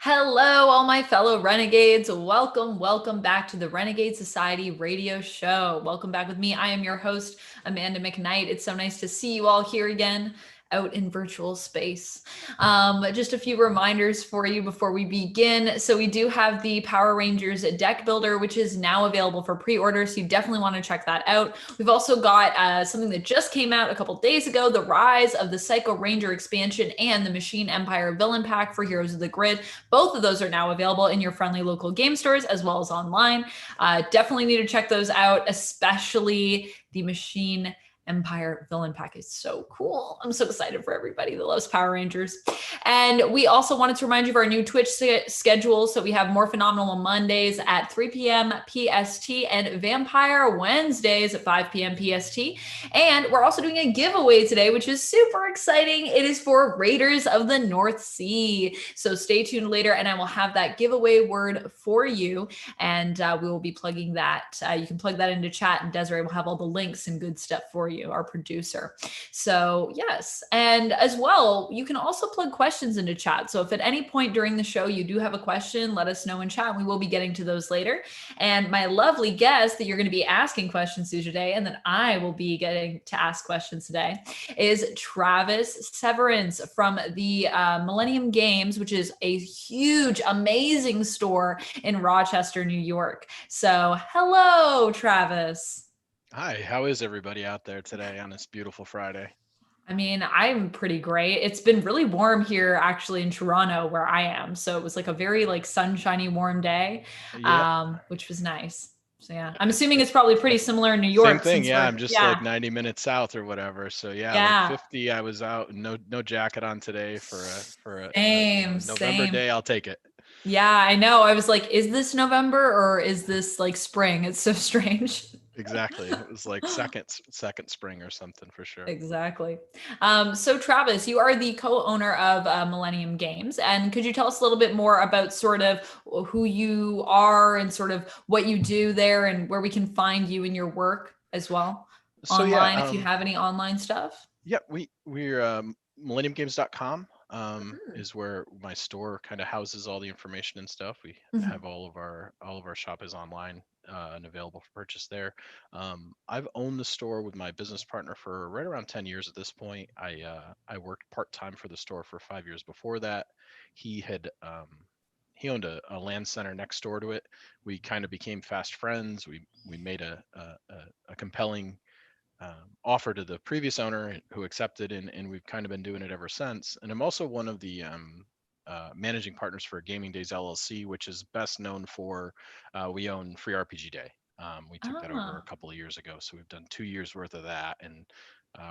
Hello, all my fellow renegades. Welcome back to the Renegade Society radio show. Welcome back with me. I am your host, Amanda McKnight. It's so nice to see you all here again out in virtual space. Just a few reminders for you before we begin. So we do have the Power Rangers deck builder, which is now available for pre-order. So you definitely want to check that out. We've also got something that just came out a couple days ago, the Rise of the Psycho Ranger expansion and the Machine Empire Villain Pack for Heroes of the Grid. Both of those are now available in your friendly local game stores as well as online. Definitely need to check those out, especially the Machine Empire Villain Pack is so cool. I'm so excited for everybody that loves Power Rangers. And we also wanted to remind you of our new Twitch schedule. So we have More Phenomenal Mondays at 3 p.m. PST and Vampire Wednesdays at 5 p.m. PST. And we're also doing a giveaway today, which is super exciting. It is for Raiders of the North Sea. So stay tuned later and I will have that giveaway word for you. And we will be plugging that. You can plug that into chat and Desiree will have all the links and good stuff for you, our producer. So yes, and as well, you can also plug questions into chat. So if at any point during the show you do have a question, let us know in chat. We will be getting to those later. And my lovely guest that you're going to be asking questions to today, and that I will be getting to ask questions today, is Travis Severance from the Millennium Games, which is a huge, amazing store in Rochester, New York. So hello, Travis. Hi, how is everybody out there today on this beautiful Friday? I mean, I'm pretty great. It's been really warm here actually in Toronto where I am. So it was like a very like sunshiny, warm day, Yeah, which was nice. So yeah, I'm assuming it's probably pretty similar in New same York thing. since Yeah, we're, I'm just yeah, like 90 minutes south or whatever. So yeah, like yeah, 50. I was out, no jacket on today for a November same. day. I'll take it. Yeah, I know. I was like, is this November or is this like spring? It's so strange. Exactly. It was like second spring or something for sure. Exactly. So Travis, you are the co-owner of Millennium Games, and could you tell us a little bit more about sort of who you are and sort of what you do there, and where we can find you in your work as well So yeah, online, if you have any online stuff? yeah, we're millenniumgames.com Mhm. is where my store kind of houses all the information and stuff. We Mhm. have all of our shop is online and available for purchase there. I've owned the store with my business partner for right around 10 years at this point. I worked part-time for the store for 5 years before that. He had he owned a land center next door to it. We kind of became fast friends. We made a compelling offer to the previous owner who accepted, and we've kind of been doing it ever since. And I'm also one of the managing partners for Gaming Days LLC, which is best known for we own Free RPG Day. We took that over a Ah. couple of years ago, so we've done 2 years worth of that, and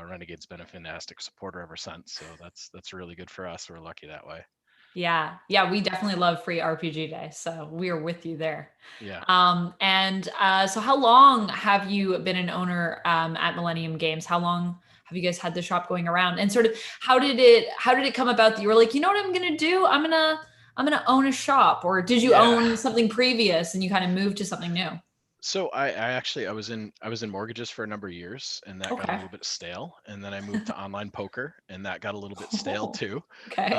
Renegade's been a fantastic supporter ever since. So that's really good for us. We're lucky that way. Yeah, yeah, we definitely love free RPG Day, so we are with you there. Yeah. And so how long have you been an owner at Millennium Games? How long have you guys had the shop going around? And sort of how did it come about that you were like, you know what I'm gonna do? I'm gonna own a shop, or did you Yeah. own something previous and you kind of moved to something new? So I actually I was in mortgages for a number of years, and that got a Okay. little bit stale. And then I moved to online poker, and that got a little bit stale Oh, too. okay.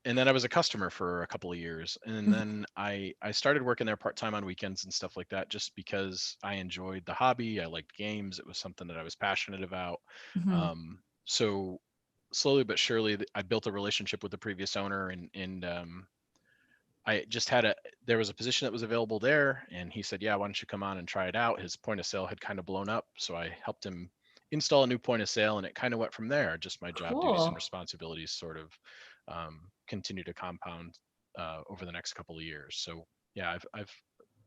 And then I was a customer for a couple of years, and then I started working there part time on weekends and stuff like that, just because I enjoyed the hobby. I liked games. It was something that I was passionate about. Mhm. So slowly but surely, I built a relationship with the previous owner, and I just had there was a position that was available there, and he said, yeah, why don't you come on and try it out? His point of sale had kind of blown up, so I helped him install a new point of sale, and it kind of went from there. Just my job duties and Cool. responsibilities sort of continue to compound over the next couple of years. So yeah, I've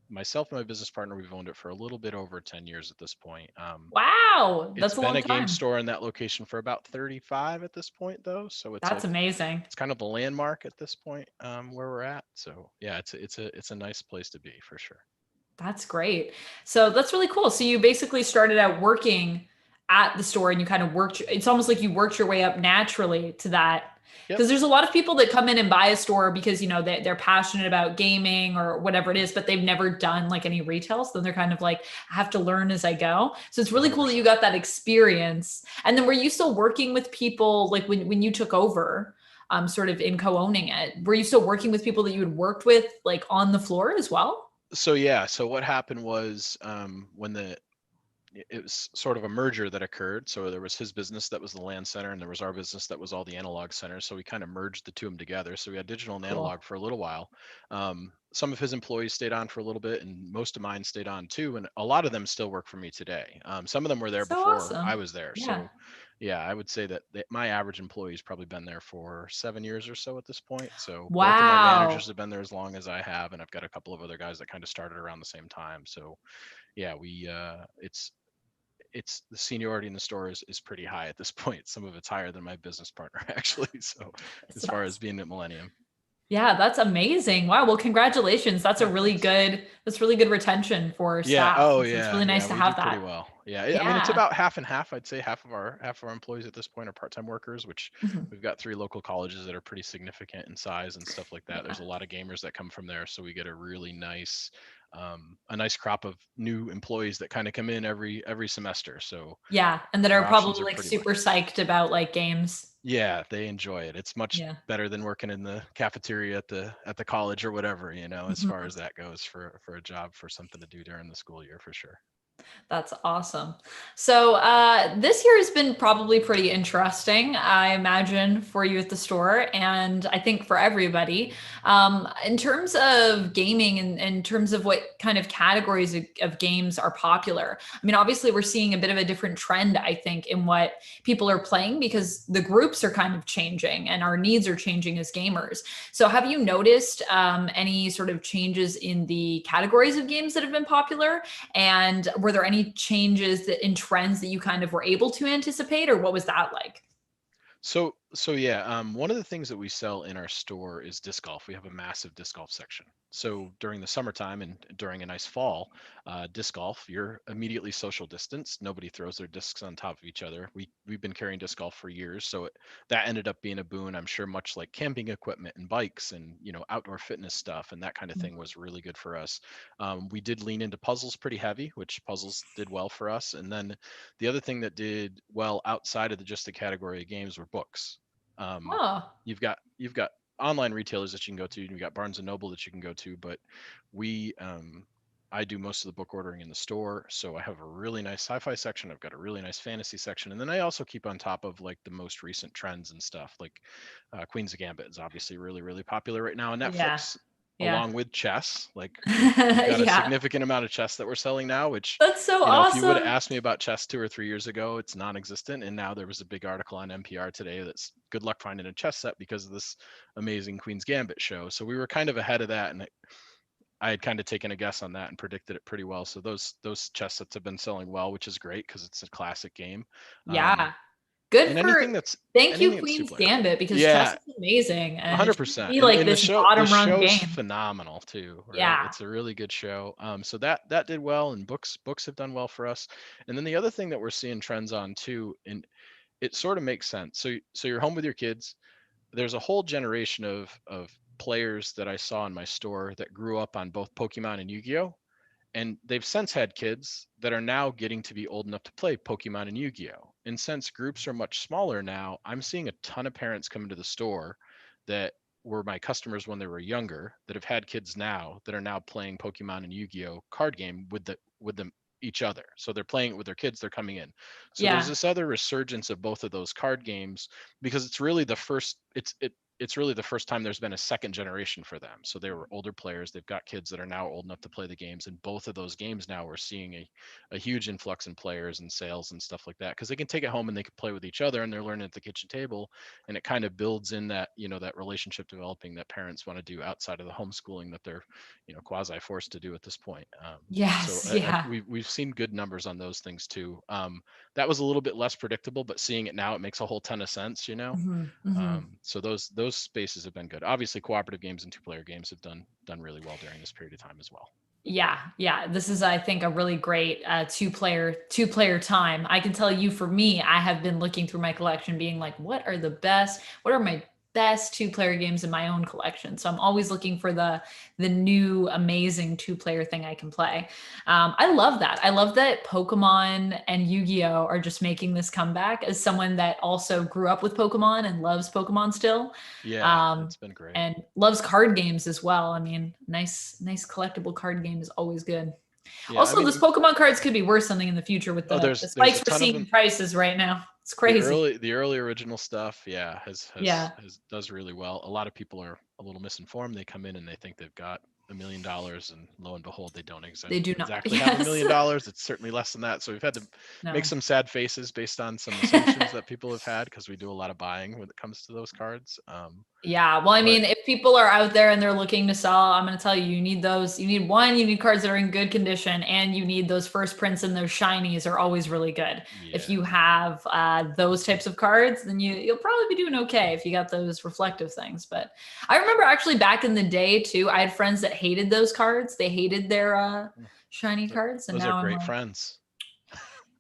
myself and my business partner, we've owned it for a little bit over 10 years at this point. Wow, It's that's a been long a game time. store in that location for about 35 at this point, though. So it's That's like amazing. it's kind of a landmark at this point where we're at. So yeah, it's a nice place to be for sure. That's great. So that's really cool. So you basically started out working at the store and you kind of worked, it's almost like you worked your way up naturally to that. Yep. Because there's a lot of people that come in and buy a store because, they're passionate about gaming or whatever it is, but they've never done like any retail. So they're kind of like, I have to learn as I go. So it's really cool that you 100%. got that experience. And then were you still working with people like when you took over? sort of in co-owning it. Were you still working with people that you had worked with like on the floor as well? So yeah, so what happened was when it was sort of a merger that occurred. So there was his business that was the land center, and there was our business that was all the analog centers. So we kind of merged the two of them together. So we had digital and Cool. analog for a little while. Some of his employees stayed on for a little bit, and most of mine stayed on too. And a lot of them still work for me today. Some of them were there So before I awesome. was there. Yeah. So yeah, I would say that my average employee's probably been there for 7 years or so at this point. So both of my managers Wow. have been there as long as I have, and I've got a couple of other guys that kind of started around the same time. So yeah, we it's the seniority in the store is pretty high at this point. Some of it's higher than my business partner actually. So It's as far as awesome. being at Millennium. Yeah, that's amazing. Wow. Well, congratulations. Yeah, thanks. That's really good retention for Yeah. staff. Oh It's yeah. really Yeah. nice to We do have pretty that. well. Yeah. I mean, it's Yeah. about half and half. I'd say half of our employees at this point are part-time workers, which Mhm. we've got 3 local colleges that are pretty significant in size and stuff like that. Yeah. There's a lot of gamers that come from there, so we get a nice crop of new employees that kind of come in every semester. So Yeah. And that are our options probably are like pretty super wide. psyched about like games. Yeah, they enjoy it. It's much Yeah. better than working in the cafeteria at the college or whatever, as far Mhm. as that goes for a job for something to do during the school year for sure. That's awesome. So, this year has been probably pretty interesting, I imagine, for you at the store, and I think for everybody. In terms of gaming and in terms of what kind of categories of games are popular, I mean, obviously, we're seeing a bit of a different trend, I think, in what people are playing because the groups are kind of changing and our needs are changing as gamers. So, have you noticed any sort of changes in the categories of games that have been popular? And were there any changes that in trends that you kind of were able to anticipate, or what was that like? So yeah, one of the things that we sell in our store is disc golf. We have a massive disc golf section. So during the summertime and during a nice fall, disc golf, you're immediately social distanced. Nobody throws their discs on top of each other. We've been carrying disc golf for years, so that ended up being a boon. I'm sure much like camping equipment and bikes and outdoor fitness stuff and that kind of thing was really good for us. We did lean into puzzles pretty heavy, which puzzles did well for us. And then the other thing that did well outside of just the category of games were books. Um, Oh, you've got online retailers that you can go to, and you've got Barnes and Noble that you can go to, but we I do most of the book ordering in the store, so I have a really nice sci-fi section. I've got a really nice fantasy section, and then I also keep on top of like the most recent trends and stuff. Like Queen's Gambit is obviously really really popular right now on yeah. Netflix, Yeah. along with chess. Like we've got a Yeah. significant amount of chess that we're selling now, which That's so if you would have awesome. asked me about chess 2 or 3 years ago, it's non-existent. And now there was a big article on NPR today that's good luck finding a chess set because of this amazing Queen's Gambit show. So we were kind of ahead of that, and I had kind of taken a guess on that and predicted it pretty well. So those chess sets have been selling well, which is great because it's a classic game. Um, Yeah. Good and for thank you, anything that's Queen's two-player. Gambit, because chess Yeah, is amazing and it shouldn't 100%. be And like and the this show the bottom rung show's game. phenomenal too, right? Yeah. It's a really good show. So that did well, and books have done well for us. And then the other thing that we're seeing trends on too, and it sort of makes sense. So you're home with your kids. There's a whole generation of players that I saw in my store that grew up on both Pokemon and Yu-Gi-Oh! And they've since had kids that are now getting to be old enough to play Pokemon and Yu-Gi-Oh! And since groups are much smaller now, I'm seeing a ton of parents come into the store that were my customers when they were younger that have had kids now that are now playing Pokemon and Yu-Gi-Oh! Card game with them each other. So they're playing it with their kids, they're coming in. So there's Yeah. this other resurgence of both of those card games because it's really the first time there's been a second generation for them. So they were older players. They've got kids that are now old enough to play the games. And both of those games now we're seeing a huge influx in players and sales and stuff like that because they can take it home and they can play with each other and they're learning at the kitchen table. And it kind of builds in that, that relationship developing that parents want to do outside of the homeschooling that they're, quasi forced to do at this point. So Yes. Yeah. we've seen good numbers on those things too. That was a little bit less predictable, but seeing it now, it makes a whole ton of sense. Hmm. Hmm. So those spaces have been good. Obviously, cooperative games and two-player games have done really well during this period of time as well. Yeah, yeah. This is, I think, a really great two player time. I can tell you, for me, I have been looking through my collection, being like, what are the best? What are my best two-player games in my own collection. So I'm always looking for the new amazing two-player thing I can play. I love that. I love that Pokemon and Yu-Gi-Oh are just making this comeback as someone that also grew up with Pokemon and loves Pokemon still. Yeah, Um, it's been great. and loves card games as well. I mean, nice collectible card game is always good. Yeah, I Also, those mean, Pokemon cards could be worth something in the future with oh, the there's a spikes we're ton of seeing in them. prices right now. It's crazy. The early original stuff, yeah, Yeah, has does really well. A lot of people are a little misinformed. They come in and they think they've got $1 million, and lo and behold, they don't they do not. exactly have a Yes. million dollars. It's certainly less than that. So we've had to make No. some sad faces based on some assumptions that people have had, because we do a lot of buying when it comes to those cards. Yeah. Well, I But mean, if people are out there and they're looking to sell, I'm going to tell you, you need those. You need one, you need cards that are in good condition, and you need those first prints, and those shinies are always really good. If yeah, you have those types of cards, then you'll probably be doing okay if you got those reflective things. But I remember actually back in the day too, I had friends that hated those cards. They hated their shiny cards, and those are now I'm great like, friends.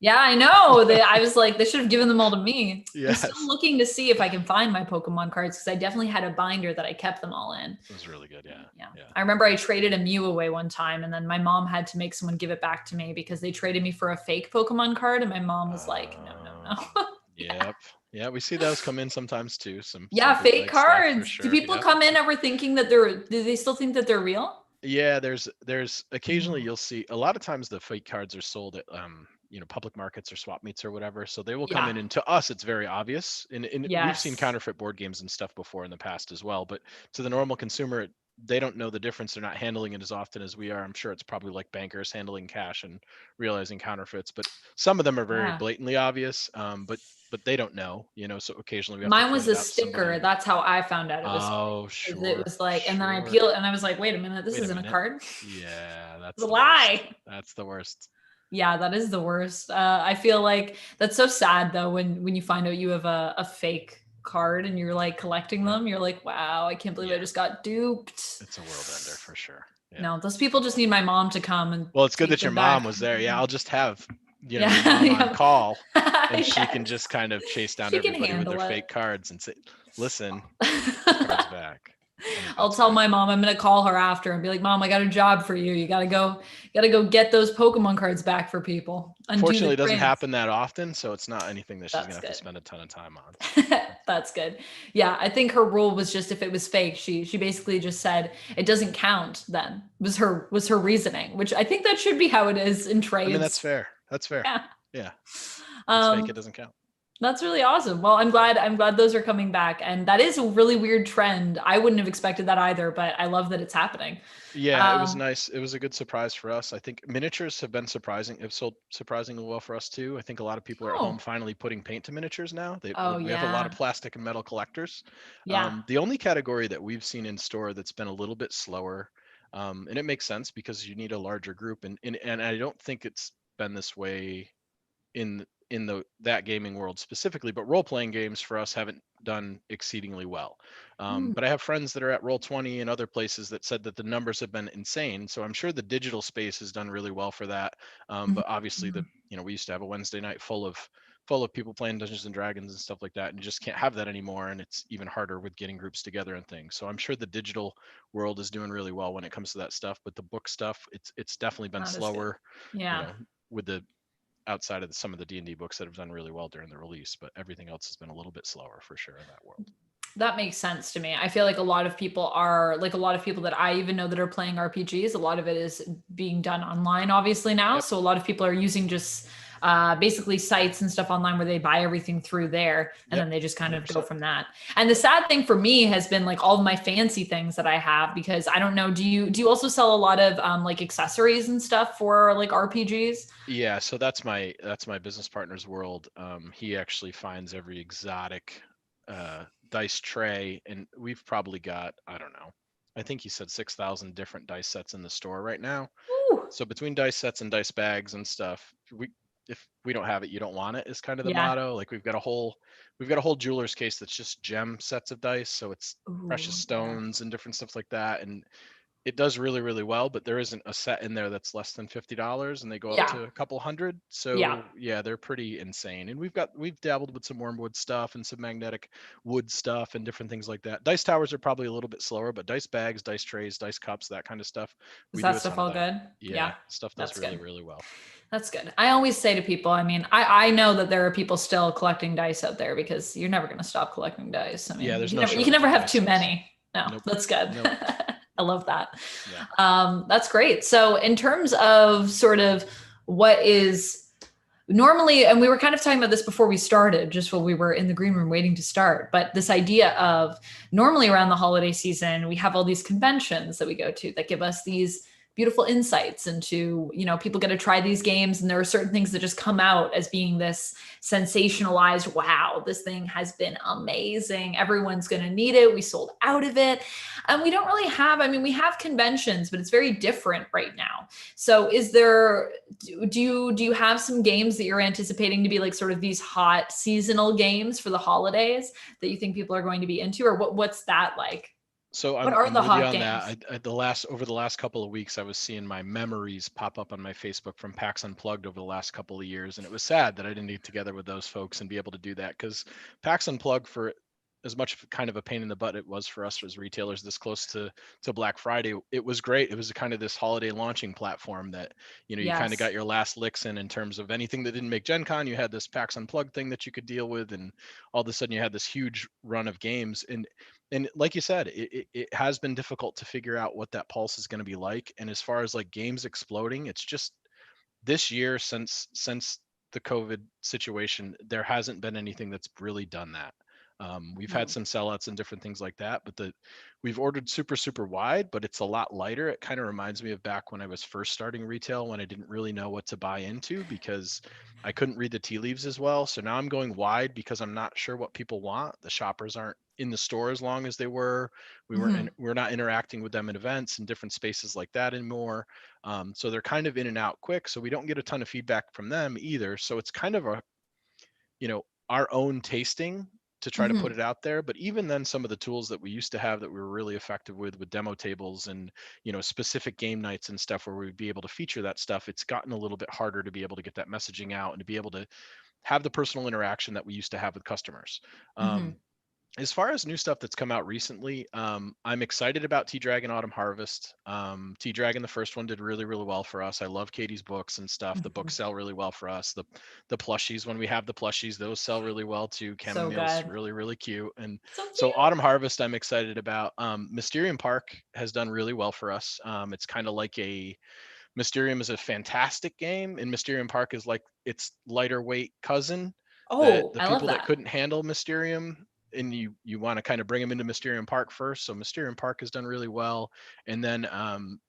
yeah, I know. I was like, they should have given them all to me. I'm still Yes, looking to see if I can find my Pokemon cards because I definitely had a binder that I kept them all in. it was really good. Yeah, Yeah. yeah. I remember I traded a Mew away one time and then my mom had to make someone give it back to me because they traded me for a fake Pokemon card. And my mom was like, no, no, Um, no. Yeah. yep. Yeah, we see those come in sometimes too. Some Yeah, fake bootleg stuff for cards. Do sure. people Yep. come in ever thinking that do they still think that they're real? Yeah, there's occasionally Mm. you'll see, a lot of times the fake cards are sold at public markets or swap meets or whatever. So they will come Yeah. in, and to us it's very obvious. And we've seen Yes. counterfeit board games and stuff before in the past as well. But to the normal consumer, they don't know the difference. They're not handling it as often as we are. I'm sure it's probably like bankers handling cash and realizing counterfeits. But some of them are very Yeah. blatantly obvious. But they don't know. So occasionally we have to Mine point was it a out to somebody. sticker. That's how I found out it was fake. Oh, 'Cause it sure, was like, and then I sure. peeled and I was like, wait a minute, this Wait a isn't a minute. card. Yeah, It's that's a the worst. lie. That's the worst. Yeah, that is the worst. I feel like that's so sad though when you find out you have a fake card and you're like collecting Yep. them. You're like, wow, I can't believe I Yeah, just got duped. it's a world ender for sure. Yeah. No, those people just need my mom to come and Well, it's good take that your them mom back. was there. Yeah, I'll just have, your Yeah, mom on yeah. call, and she can Yes. just kind of chase down She can everybody with their handle it. fake cards and say, "Listen, your card's back. I need I'll that tell sticker." my mom I'm gonna call her after and be like, Mom, I got a job for you. You gotta go get those Pokemon cards back for people. Undo the Fortunately, it doesn't prints. happen that often, so it's not anything that she's gonna That's have to good. spend a ton of time on. That's good. Yeah, I think her rule was just if it was fake, she basically just said it doesn't count then. Was her reasoning, which I think that should be how it is in I mean, that's trades. fair. That's fair. Yeah. Yeah, it's fake. It Um doesn't count. that's really awesome. Well, I'm glad those are coming back and that is a really weird trend. I wouldn't have expected that either, but I love that it's happening. Yeah, it was Um nice. It was a good surprise for us. I think miniatures have been surprising. Have sold surprisingly well for us too. I think a lot of people are at home oh. finally putting paint to miniatures now. Oh We have a lot of yeah. plastic and metal collectors. Yeah. The only category that we've seen in store that's been a little bit slower, and it makes sense because you need a larger group, and I don't think it's been this way in that gaming world specifically, but role playing games for us haven't done exceedingly well. Mm, But I have friends that are at Roll 20 and other places that said that the numbers have been insane. So I'm sure the digital space has done really well for that. mhm, But obviously, mhm. we used to have a Wednesday night full of people playing Dungeons and Dragons and stuff like that, and you just can't have that anymore. And it's even harder with getting groups together and things. So I'm sure the digital world is doing really well when it comes to that stuff. But the book stuff, it's definitely been Not as good. slower. You Yeah. know, with the outside of some of the D&D books that have done really well during the release, but everything else has been a little bit slower for sure in that world. That makes sense to me. I feel like a lot of people are like a lot of people that I even know that are playing RPGs. A lot of it is being done online, obviously now. Yep, So a lot of people are using just basically sites and stuff online where they buy everything through there, and yep, then they just kind of go 100%. from that. And the sad thing for me has been like all of my fancy things that I have because I don't know. Do you also sell a lot of like accessories and stuff for like RPGs? Yeah, so that's my business partner's world. He actually finds every exotic dice tray, and we've probably got, I don't know, I think he said 6,000 different dice sets in the store right now. Ooh, So between dice sets and dice bags and stuff, if we don't have it, you don't want it is kind of the yeah. motto. Like we've got a whole jeweler's case that's just gem sets of dice, so it's precious Ooh, yeah. stones and different stuff like that. And it does really, really well, but there isn't a set in there that's less than $50, and they go up Yeah. to a couple hundred. Yeah. So yeah, they're pretty insane. And we've dabbled with some wormwood stuff and some magnetic wood stuff and different things like that. Dice towers are probably a little bit slower, but dice bags, dice trays, dice cups, that kind of stuff, Is we that do a stuff ton of all that. good? Yeah. Yeah, stuff does That's really, good. really well. That's good. I always say to people, I mean, I know that there are people still collecting dice out there because you're never going to stop collecting dice. I Yeah, mean, there's no you can shortage never of have dice too sets. many. No, Nope. that's good. Nope. I love that. Yeah. That's great. So, in terms of sort of what is normally, and we were kind of talking about this before we started, just while we were in the green room waiting to start, but this idea of normally around the holiday season, we have all these conventions that we go to that give us these beautiful insights into, people get to try these games, and there are certain things that just come out as being this sensationalized, wow, this thing has been amazing, everyone's going to need it, we sold out of it. And we don't really have, I mean, we have conventions, but it's very different right now. So is there, do you have some games that you're anticipating to be like sort of these hot seasonal games for the holidays that you think people are going to be into, or what's that like? So What I'm are I'm the with you hot on games? that. Over the last couple of weeks, I was seeing my memories pop up on my Facebook from PAX Unplugged over the last couple of years, and it was sad that I didn't get together with those folks and be able to do that, because PAX Unplugged, for as much of kind of a pain in the butt it was for us as retailers this close to Black Friday, it was great. It was kind of this holiday launching platform that, you kind of Yes. got your last licks in terms of anything that didn't make Gen Con. You had this PAX Unplugged thing that you could deal with, and all of a sudden you had this huge run of games. And like you said, it has been difficult to figure out what that pulse is going to be like. And as far as like games exploding, it's just this year, since the COVID situation, there hasn't been anything that's really done that. We've had Mm. some sellouts and different things like that, but we've ordered super, super wide, but it's a lot lighter. It kind of reminds me of back when I was first starting retail, when I didn't really know what to buy into because I couldn't read the tea leaves as well. So now I'm going wide because I'm not sure what people want. The shoppers aren't in the store as long as they were. Mhm. We're not interacting with them in events and different spaces like that anymore. So they're kind of in and out quick. So we don't get a ton of feedback from them either. So it's kind of our own tasting to try to put Mhm. it out there. But even then, some of the tools that we used to have that we were really effective with demo tables and, specific game nights and stuff where we'd be able to feature that stuff, it's gotten a little bit harder to be able to get that messaging out and to be able to have the personal interaction that we used to have with customers. Mhm. As far as new stuff that's come out recently, I'm excited about Tea Dragon Autumn Harvest. Tea Dragon, the first one, did really, really well for us. I love Katie's books and stuff. The books Mhm. sell really well for us. The plushies, when we have the plushies, those sell really well too. So Chamomile's good. really, really cute. And So so cute. Autumn Harvest, I'm excited about. Mysterium Park has done really well for us. It's kind of like Mysterium is a fantastic game, and Mysterium Park is like its lighter weight cousin. That Oh, the I love people that that. couldn't handle Mysterium, and you want to kind of bring them into Mysterium Park first. So Mysterium Park has done really well, and then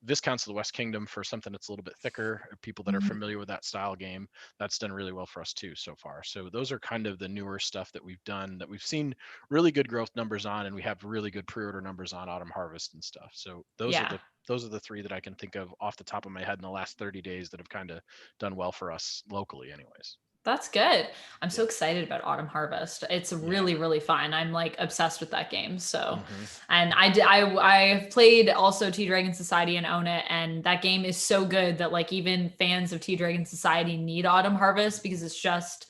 Viscounts of the West Kingdom, for something that's a little bit thicker, people that are Mhm. familiar with that style game, that's done really well for us too so far. So those are kind of the newer stuff that we've done that we've seen really good growth numbers on, and we have really good pre-order numbers on Autumn Harvest and stuff. So Yeah. those are the three that I can think of off the top of my head in the last 30 days that have kind of done well for us locally, anyways. That's good. I'm so Yeah. excited about Autumn Harvest. It's Yeah. really, really fun. I'm like obsessed with that game. So, Hmm. and I've played also Tea Dragon Society and own it, and that game is so good that like even fans of Tea Dragon Society need Autumn Harvest because it's just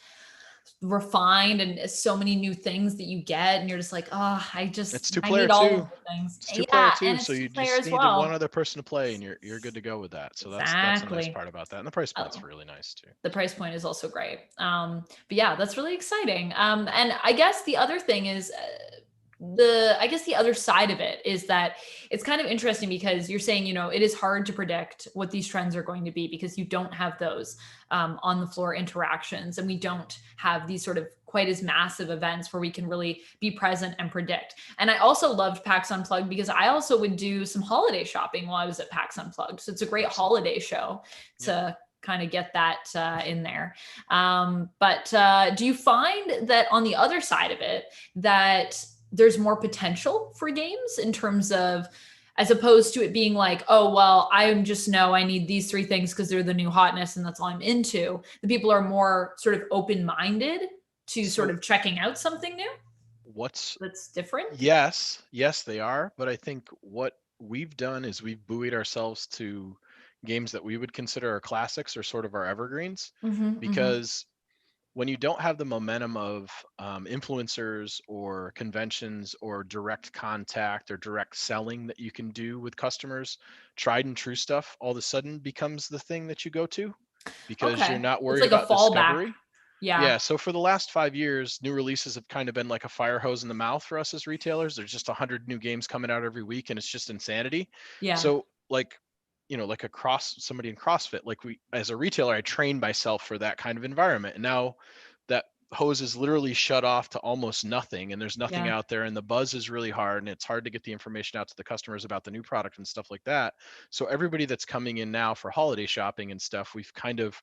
refined and so many new things that you get, and you're just like, oh, It's two I player need all of too. the things. It's two player Yeah, too. and So it's two you player just as need one well. other person to play, and you're good to go with that. So that's a nice Exactly. part about that. And the price point's Oh, really nice too. the price point is also great. But yeah, that's really exciting. And I guess the other thing is I guess the other side of it is that it's kind of interesting because you're saying, it is hard to predict what these trends are going to be because you don't have those on the floor interactions, and we don't have these sort of quite as massive events where we can really be present and predict. And I also loved PAX Unplugged because I also would do some holiday shopping while I was at PAX Unplugged. So it's a great Absolutely. holiday show Yep. to kind of get that in there. But do you find that on the other side of it, that there's more potential for games in terms of, as opposed to it being like, oh, well, I just know I need these three things because they're the new hotness and that's all I'm into. The people are more sort of open minded to sort So of checking out something new what's that's different. yes, yes, they are. But I think we've done is we've buoyed ourselves to games that we would consider our classics or sort of our evergreens, Mm-hmm, mm-hmm. because when you don't have the momentum of influencers or conventions or direct contact or direct selling that you can do with customers, tried and true stuff all of a sudden becomes the thing that you go to because you're Okay. not It's worried like a about fallback. discovery. Yeah. Yeah, so for the last 5 years, new releases have kind of been like a fire hose in the mouth for us as retailers. There's just 100 new games coming out every week, and it's just insanity. Yeah. So, like, like somebody in CrossFit, like we, as a retailer, I trained myself for that kind of environment. And now that hose is literally shut off to almost nothing, and there's nothing Yeah. out there, and the buzz is really hard, and it's hard to get the information out to the customers about the new product and stuff like that. So everybody that's coming in now for holiday shopping and stuff, we've kind of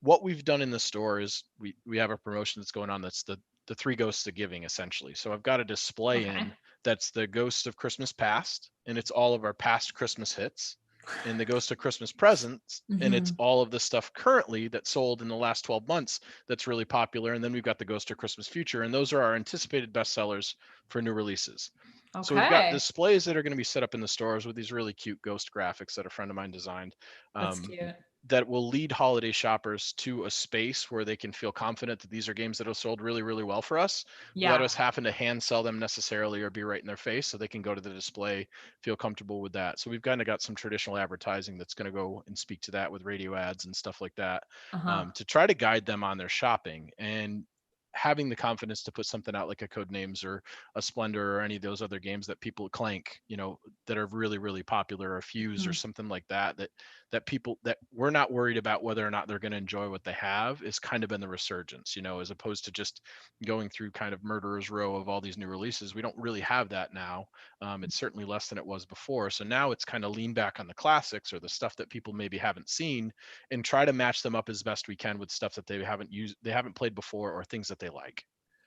what we've done in the store is we have a promotion that's going on that's the three ghosts of giving essentially. So I've got a display Okay. in that's the ghost of Christmas past, and it's all of our past Christmas hits, and the ghost of Christmas presents, and it's Mm-hmm. all of the stuff currently that sold in the last 12 months that's really popular. And then we've got the ghost of Christmas future, and those are our anticipated bestsellers for new releases. So we've got Okay. displays that are going to be set up in the stores with these really cute ghost graphics that a friend of mine designed, That's um, cute. that will lead holiday shoppers to a space where they can feel confident that these are games that have sold really, really well for us without Yeah. us having to hand sell them necessarily or be right in their face. So they can go to the display, feel comfortable with that. So we've kind of got some traditional advertising that's going to go and speak to that with radio ads and stuff like that, Uh-huh. to try to guide them on their shopping. And having the confidence to put something out like a Code Names or a Splendor or any of those other games that people clank, that are really, really popular, or Fuse or Mhm. something like that, that people that we're not worried about whether or not they're going to enjoy what they have, is kind of been the resurgence, as opposed to just going through kind of murderer's row of all these new releases. We don't really have that now. It's certainly less than it was before. So now it's kind of lean back on the classics or the stuff that people maybe haven't seen, and try to match them up as best we can with stuff that they haven't played before, or things that they like.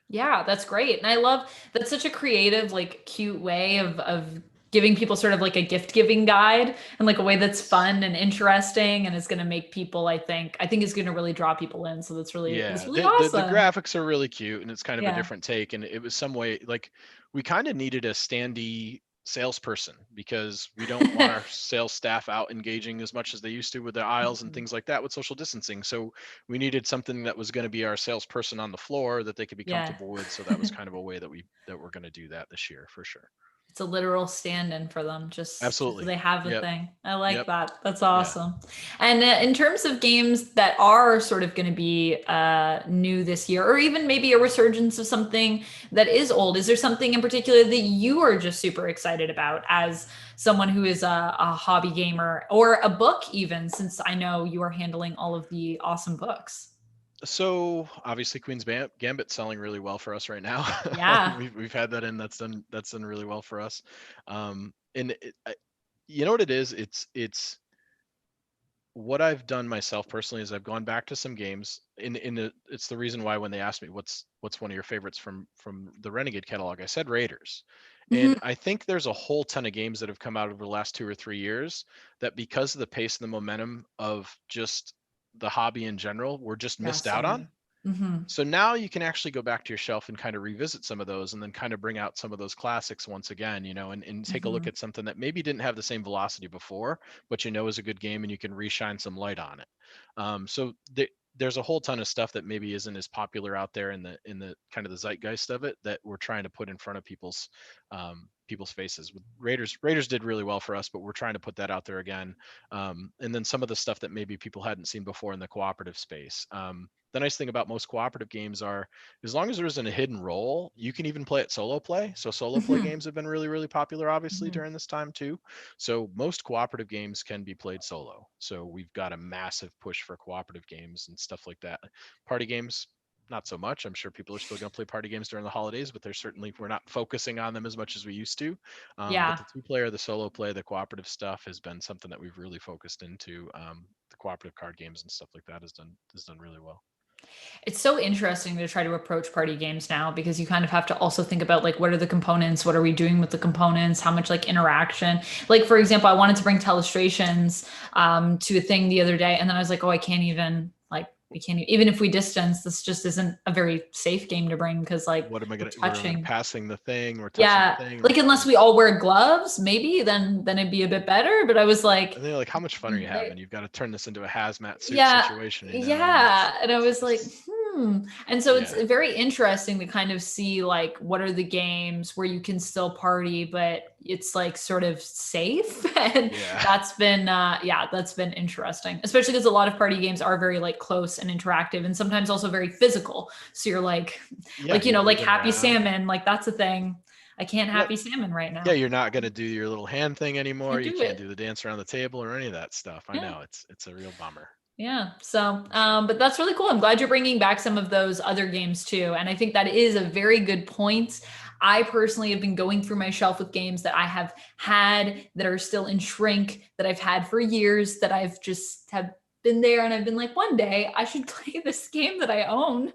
Yeah, that's great. And I love that's such a creative, like cute way of giving people sort of like a gift giving guide and like a way that's fun and interesting and is going to make people, I think is going to really draw people in. So that's Yeah, really the awesome. graphics are really cute, and it's kind of a Yeah. different take. And it was some way like we kind of needed a standy salesperson, because we don't want our sales staff out engaging as much as they used to with the aisles and Mhm. things like that with social distancing. So we needed something that was going to be our salesperson on the floor that they could be Yeah. comfortable with. So that was kind of a way that we're going to do that this year for sure. It's a literal stand-in for them, just so Absolutely. they have the Yep. thing. I like Yep. that. That's Yeah. awesome. And in terms of games that are sort of going to be new this year, or even maybe a resurgence of something that is old, is there something in particular that you are just super excited about as someone who is a hobby gamer, or a book even, since I know you are handling all of the awesome books? So obviously Gambit selling really well for us right now. Yeah. We've had that in, that's done really well for us. And you know what it is? It's what I've done myself personally is I've gone back to some games it's the reason why when they asked me what's one of your favorites from the Renegade catalog, I said Raiders. Mhm. And I think there's a whole ton of games that have come out over the last 2 or 3 years that, because of the pace and the momentum of just the hobby in general, were just Yeah, missed so out on. good. Hmm. So now you can actually go back to your shelf and kind of revisit some of those, and then kind of bring out some of those classics once again, and take a look Hmm. at something that maybe didn't have the same velocity before, but is a good game, and you can reshine some light on it. There's a whole ton of stuff that maybe isn't as popular out there in the kind of the zeitgeist of it, that we're trying to put in front of people's faces. With Raiders did really well for us, but we're trying to put that out there again. And then some of the stuff that maybe people hadn't seen before in the cooperative space. The nice thing about most cooperative games are, as long as there isn't a hidden role, you can even play it solo play. So solo play Hmm. games have been really, really popular, obviously, Hmm. during this time too. So most cooperative games can be played solo. So we've got a massive push for cooperative games and stuff like that. Party games, not so much. I'm sure people are still going to play party games during the holidays, but we're not focusing on them as much as we used to. But Yeah. the two-player, the solo play, the cooperative stuff has been something that we've really focused into. The cooperative card games and stuff like that has done really well. It's so interesting to try to approach party games now because you kind of have to also think about like what are the components, what are we doing with the components, how much like interaction. Like for example, I wanted to bring telestrations to a thing the other day, and then I was like, oh, I can't even like we can't even if we distance, this just isn't a very safe game to bring because like What am I we're gonna? What am I gonna touching. passing the thing or touching the Yeah, thing? like Like unless we it's. all wear gloves, maybe then it'd be a bit better. But I was like, And they're like, how much fun are you they, having? You've got to turn this into a hazmat suit yeah, situation, and yeah. And I was like, it's And so it's yeah, very interesting to kind of see like what are the games where you can still party, but it's like sort of safe. And yeah, that's been interesting, especially because a lot of party games are very like close and interactive and sometimes also very physical. So you're yeah. you You're know, like moving Happy around. Salmon, like that's a thing. I can't Yep. Happy Salmon right Yeah, now. you're not gonna do your little hand thing anymore. Can't You do can't it. do the dance around the table or any of that stuff. I Yeah. know it's a real bummer Yeah. So, for sure. but that's really cool. I'm glad you're bringing back some of those other games too. And I think that is a very good point. I personally have been going through my shelf with games that I have had that are still in shrink that I've had for years that I've just have been there and I've been like, one day I should play this game that I own.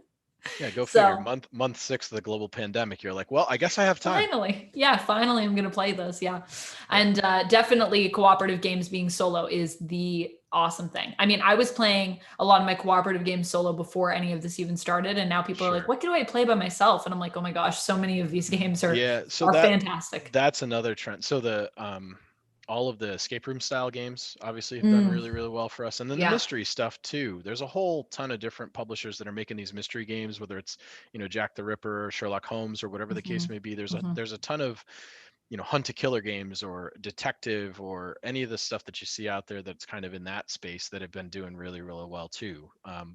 Yeah, go figure. So Month 6 of the global pandemic. You're like, well, I guess I have time. finally, yeah, finally, I'm gonna play this. Yeah, Yep, and definitely cooperative games being solo is the awesome thing. I mean, I was playing a lot of my cooperative games solo before any of this even started, and now people are like, sure. "What do I play by myself?" And I'm like, "Oh my gosh, so many of these games Yeah, so are fantastic." that's another trend. So the all of the escape room style games obviously have done Mm, really, really well for us. And then the yeah. mystery stuff too. There's a whole ton of different publishers that are making these mystery games, whether it's, Jack the Ripper, Sherlock Holmes, or whatever the Hmm. case may be. There's a Hmm. there's a ton of, hunt to killer games or detective or any of the stuff that you see out there that's kind of in that space that have been doing really, really well too.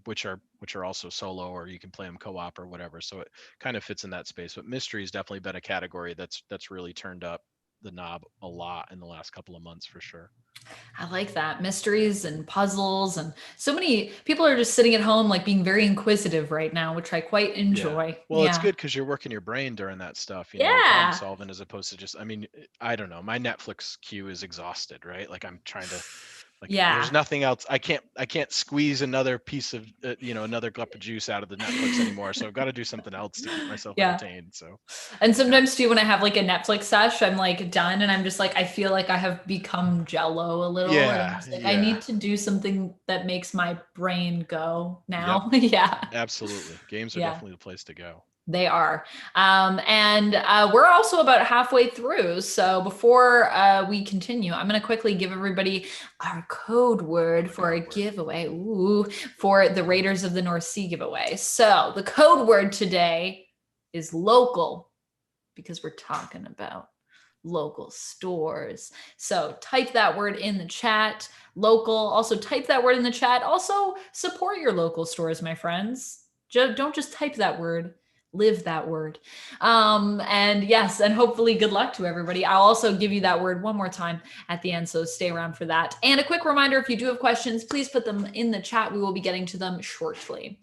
Which are also solo or you can play them co-op or whatever. So it kind of fits in that space. But mystery has definitely been a category that's really turned up the knob a lot in the last couple of months for sure. I like that. Mysteries and puzzles, and so many people are just sitting at home, like being very inquisitive right now, which I quite Yeah. enjoy. Well, it's Yeah. good because you're working your brain during that stuff. You're problem Yeah. solving as opposed to just, I mean, I don't know. My Netflix queue is exhausted, right? Like I'm trying to, like, there's Yeah. nothing else. I can't squeeze another piece of, another cup of juice out of the Netflix anymore. So I've got to do something else to keep myself Yeah. entertained. So, And yeah. sometimes too, when I have like a Netflix sesh, I'm like done and I'm just like, I feel like I have become jello a little. And I'm Yeah. just like, I Yeah. need to do something that makes my brain go Yep. now. Yeah. Absolutely. Games are Yeah. definitely the place to go. They are. And we're also about halfway through. So before we continue, I'm going to quickly give everybody our code Oh, word the for a code word. giveaway. Ooh, for the Raiders of the North Sea giveaway. So the code word today is local because we're talking about local stores. So type that word in the chat. Local. Also type that word in the chat. Also support your local stores, my friends. Don't just type that word, live that word. And yes, and hopefully good luck to everybody. I'll also give you that word one more time at the end, so stay around for that. And a quick reminder, if you do have questions, please put them in the chat. We will be getting to them shortly.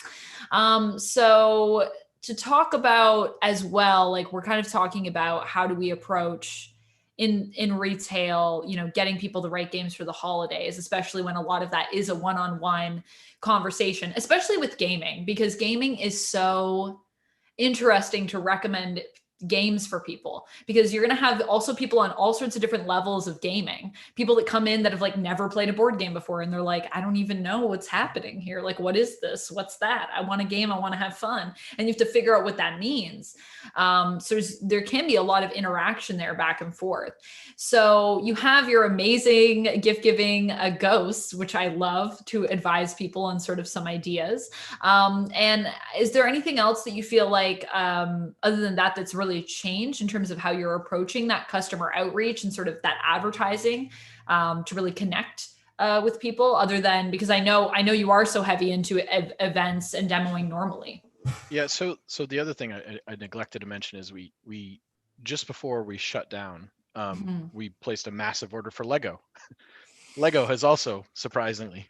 So to talk about as well, like we're kind of talking about how do we approach in retail, getting people the right games for the holidays, especially when a lot of that is a one-on-one conversation, especially with gaming, because gaming is so interesting to recommend games for people because you're going to have also people on all sorts of different levels of gaming, people that come in that have like never played a board game before and they're like, I don't even know what's happening here, like what is this, what's that, I want a game, I want to have fun, and you have to figure out what that means. So there can be a lot of interaction there back and forth. So you have your amazing gift giving ghosts, which I love to advise people on sort of some ideas. And is there anything else that you feel like, other than that, that's really changed in terms of how you're approaching that customer outreach and sort of that advertising, to really connect with people, other than because I know you are so heavy into events and demoing normally. Yeah. So the other thing I neglected to mention is we just before we shut down, Mhm. we placed a massive order for Lego. Lego has also unsurprisingly,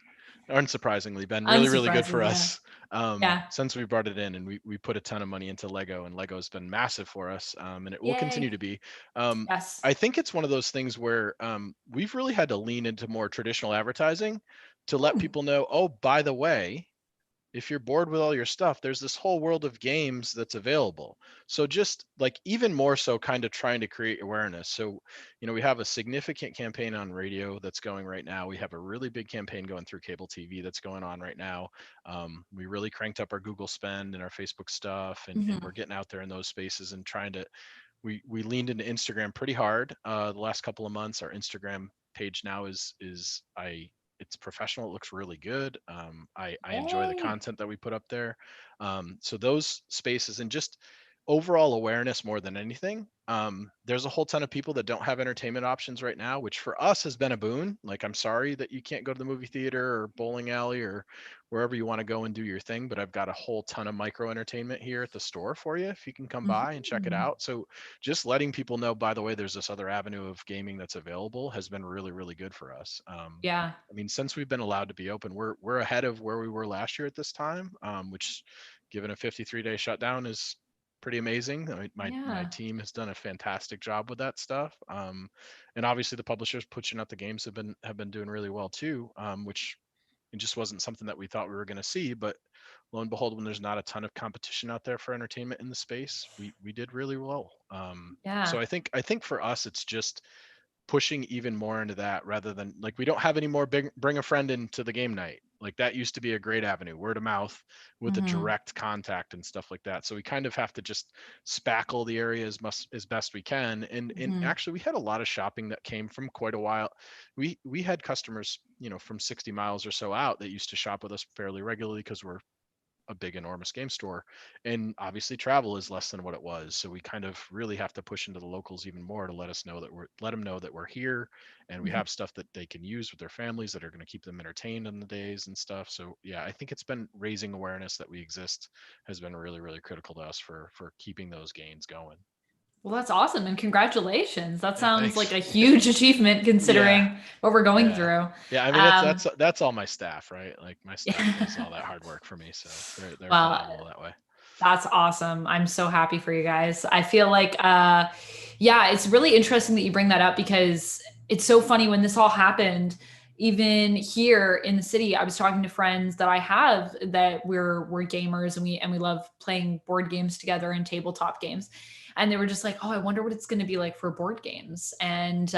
been really, really good for Unsurprisingly, yeah, us yeah, since we brought it in, and we put a ton of money into Lego, and Lego's been massive for us, and it will continue yay, to be. Um, yes, I think it's one of those things where we've really had to lean into more traditional advertising to let mm, people know, oh, by the way, if you're bored with all your stuff, there's this whole world of games that's available. So just like even more so kind of trying to create awareness. So, we have a significant campaign on radio that's going right now. We have a really big campaign going through cable TV that's going on right now. We really cranked up our Google spend and our Facebook stuff, and we're Mhm. getting out there in those spaces and trying to we leaned into Instagram pretty hard the last couple of months. Our Instagram page now is I it's professional. It looks really good. I enjoy the Yay. content that we put up there. So those spaces and just overall awareness more than anything. There's a whole ton of people that don't have entertainment options right now, which for us has been a boon. Like, I'm sorry that you can't go to the movie theater or bowling alley or wherever you want to go and do your thing, but I've got a whole ton of micro entertainment here at the store for you if you can come by and check it Mhm. out. So just letting people know, by the way, there's this other avenue of gaming that's available has been really, really good for us. Yeah. I mean, since we've been allowed to be open, we're ahead of where we were last year at this time, which, given a 53-day shutdown, is pretty amazing. I mean, my Yeah. team has done a fantastic job with that stuff, and obviously the publishers pushing out the games have been doing really well too, which it just wasn't something that we thought we were going to see. But lo and behold, when there's not a ton of competition out there for entertainment in the space, we did really well. So Yeah. I think for us, it's just pushing even more into that rather than like we don't have any more bring a friend into the game night. Like that used to be a great avenue, word of mouth with the Mhm. direct contact and stuff like that. So we kind of have to just spackle the area as best we can. And Mhm. actually we had a lot of shopping that came from quite a while. We had customers, from 60 miles or so out that used to shop with us fairly regularly because we're a big enormous game store, and obviously travel is less than what it was, so we kind of really have to push into the locals even more to let them know that we're here and we Mhm. have stuff that they can use with their families that are going to keep them entertained on the days and stuff. So yeah, I think it's been raising awareness that we exist has been really, really critical to us for keeping those gains going. Well, that's awesome and congratulations. That Yeah, sounds like thanks. a huge achievement Yeah. considering what we're going Yeah. through. Yeah, I mean that's Um, that's that's all my staff, right? Like my staff does all that hard work for me, so they're well, phenomenal that way. that's awesome. I'm so happy for you guys. I feel like yeah, it's really interesting that you bring that up because it's so funny when this all happened. Even here in the city, I was talking to friends that I have that we're gamers and we love playing board games together and tabletop games. And they were just like, "Oh, I wonder what it's going to be like for board games." And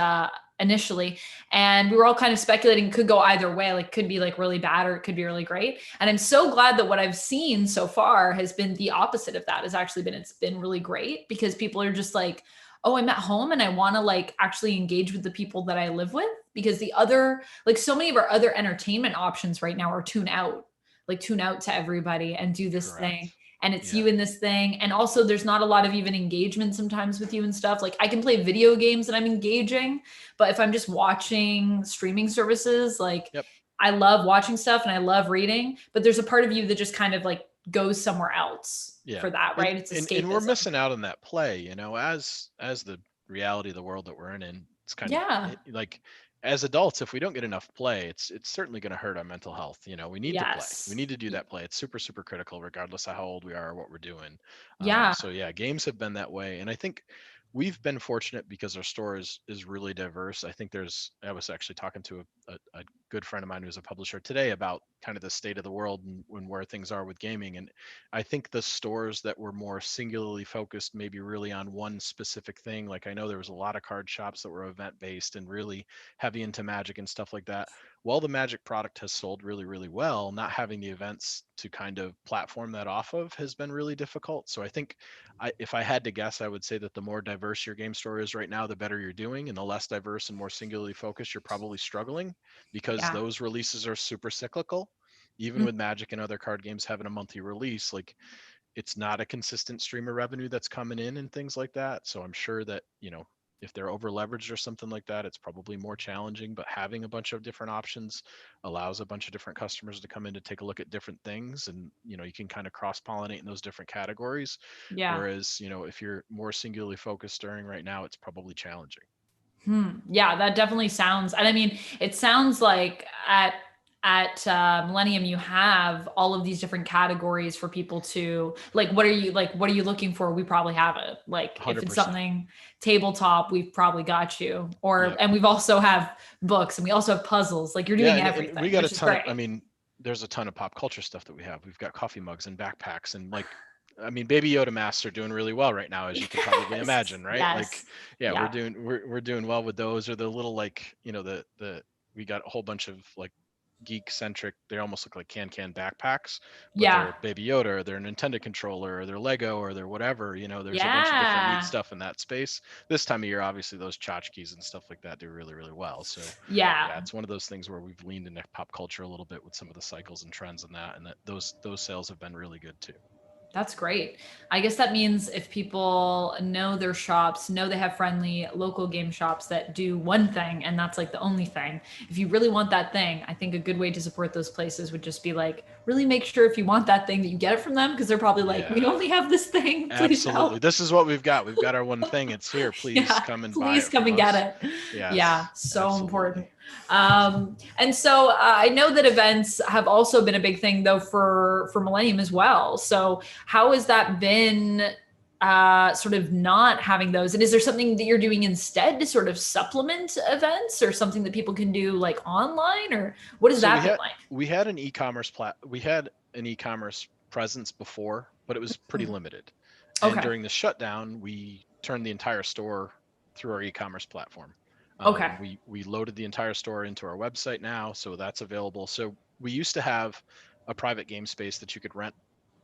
initially, and we were all kind of speculating it could go either way, like could be like really bad or it could be really great. And I'm so glad that what I've seen so far has been the opposite of that. Has actually been it's been really great because people are just like, oh, I'm at home and I want to like actually engage with the people that I live with because the other like so many of our other entertainment options right now are tune out to everybody and do this thing. Correct. And it's you Yeah. in this thing. And also there's not a lot of even engagement sometimes with you and stuff. Like I can play video games and I'm engaging, but if I'm just watching streaming services, like Yep. I love watching stuff and I love reading, but there's a part of you that just kind of like goes somewhere else Yeah. for that, And right? It's and we're escapism. missing out on that play, as the reality of the world that we're in, and it's kind of Yeah. like as adults, if we don't get enough play, it's certainly going to hurt our mental health. We need to play. We Yes. need to do that play. It's super, super critical, regardless of how old we are or what we're doing. Yeah. So yeah, games have been that way, and I think we've been fortunate because our store is really diverse. I think I was actually talking to a good friend of mine who's a publisher today about kind of the state of the world and where things are with gaming. And I think the stores that were more singularly focused, maybe really on one specific thing, like I know there was a lot of card shops that were event based and really heavy into Magic and stuff like that. While the Magic product has sold really, really well, not having the events to kind of platform that off of has been really difficult. So I think if I had to guess, I would say that the more diverse your game store is right now, the better you're doing, and the less diverse and more singularly focused, you're probably struggling because Yeah. those releases are super cyclical. Even Mm. with Magic and other card games having a monthly release, like it's not a consistent stream of revenue that's coming in and things like that. So I'm sure that, if they're over leveraged or something like that, it's probably more challenging. But having a bunch of different options allows a bunch of different customers to come in to take a look at different things. And, you can kind of cross pollinate in those different categories. Yeah. Whereas, if you're more singularly focused during right now, it's probably challenging. Yeah, that definitely sounds, and I mean, it sounds like at Millennium you have all of these different categories for people to like. What are you looking for? We probably have it. Like if it's 100%. something tabletop, we've probably got you. Or Yep. and we've also have books and we also have puzzles. Like you're Yeah, doing and we everything, got a which is ton of, I great. mean, there's a ton of pop culture stuff that we have. We've got coffee mugs and backpacks and like, I mean, Baby Yoda masks are doing really well right now, as you can probably Yes. imagine, right? Like, Yes. yeah, Yeah. we're doing well with those, or the little, like, the we got a whole bunch of like geek centric. They almost look like can backpacks, but Yeah. they're Baby Yoda, or they're a Nintendo controller, or they're Lego, or they're whatever. There's a bunch of different neat Yeah. stuff in that space. This time of year, obviously, those tchotchkes and stuff like that do really, really well. So, Yeah. yeah, it's one of those things where we've leaned into pop culture a little bit with some of the cycles and trends and that those sales have been really good too. That's great. I guess that means if people know their shops, know they have friendly local game shops that do one thing and that's like the only thing. If you really want that thing, I think a good way to support those places would just be like really make sure if you want that thing that you get it from them because they're probably like, we Yeah, only have this thing. Please absolutely. help. This is what we've got. We've got our one thing. It's here. Please Yeah. come and buy Please it come from and get us. it. Yeah. Yes, So important. absolutely. And so I know that events have also been a big thing though for Millennium as well. So how has that been sort of not having those? And is there something that you're doing instead to sort of supplement events or something that people can do like online or what has So that been like? we had an we had an e-commerce presence before, but it was pretty Hmm. limited. And Okay. during the shutdown, we turned the entire store through our e-commerce platform. Okay. We loaded the entire store into our website now, so that's available. So we used to have a private game space that you could rent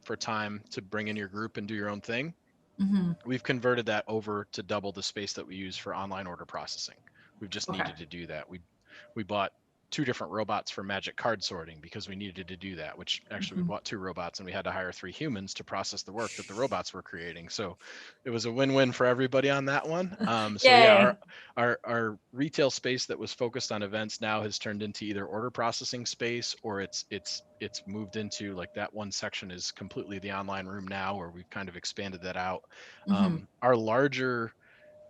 for time to bring in your group and do your own thing. Hmm. We've converted that over to double the space that we use for online order processing. We've just Okay. needed to do that. We bought two different robots for magic card sorting because we needed to do that, which actually we Hmm. bought two robots and we had to hire three humans to process the work that the robots were creating. So it was a win-win for everybody on that one. So yeah, Yay. our retail space that was focused on events now has turned into either order processing space, or it's moved into, like, that one section is completely the online room now, where we've kind of expanded that out. Hmm. Our larger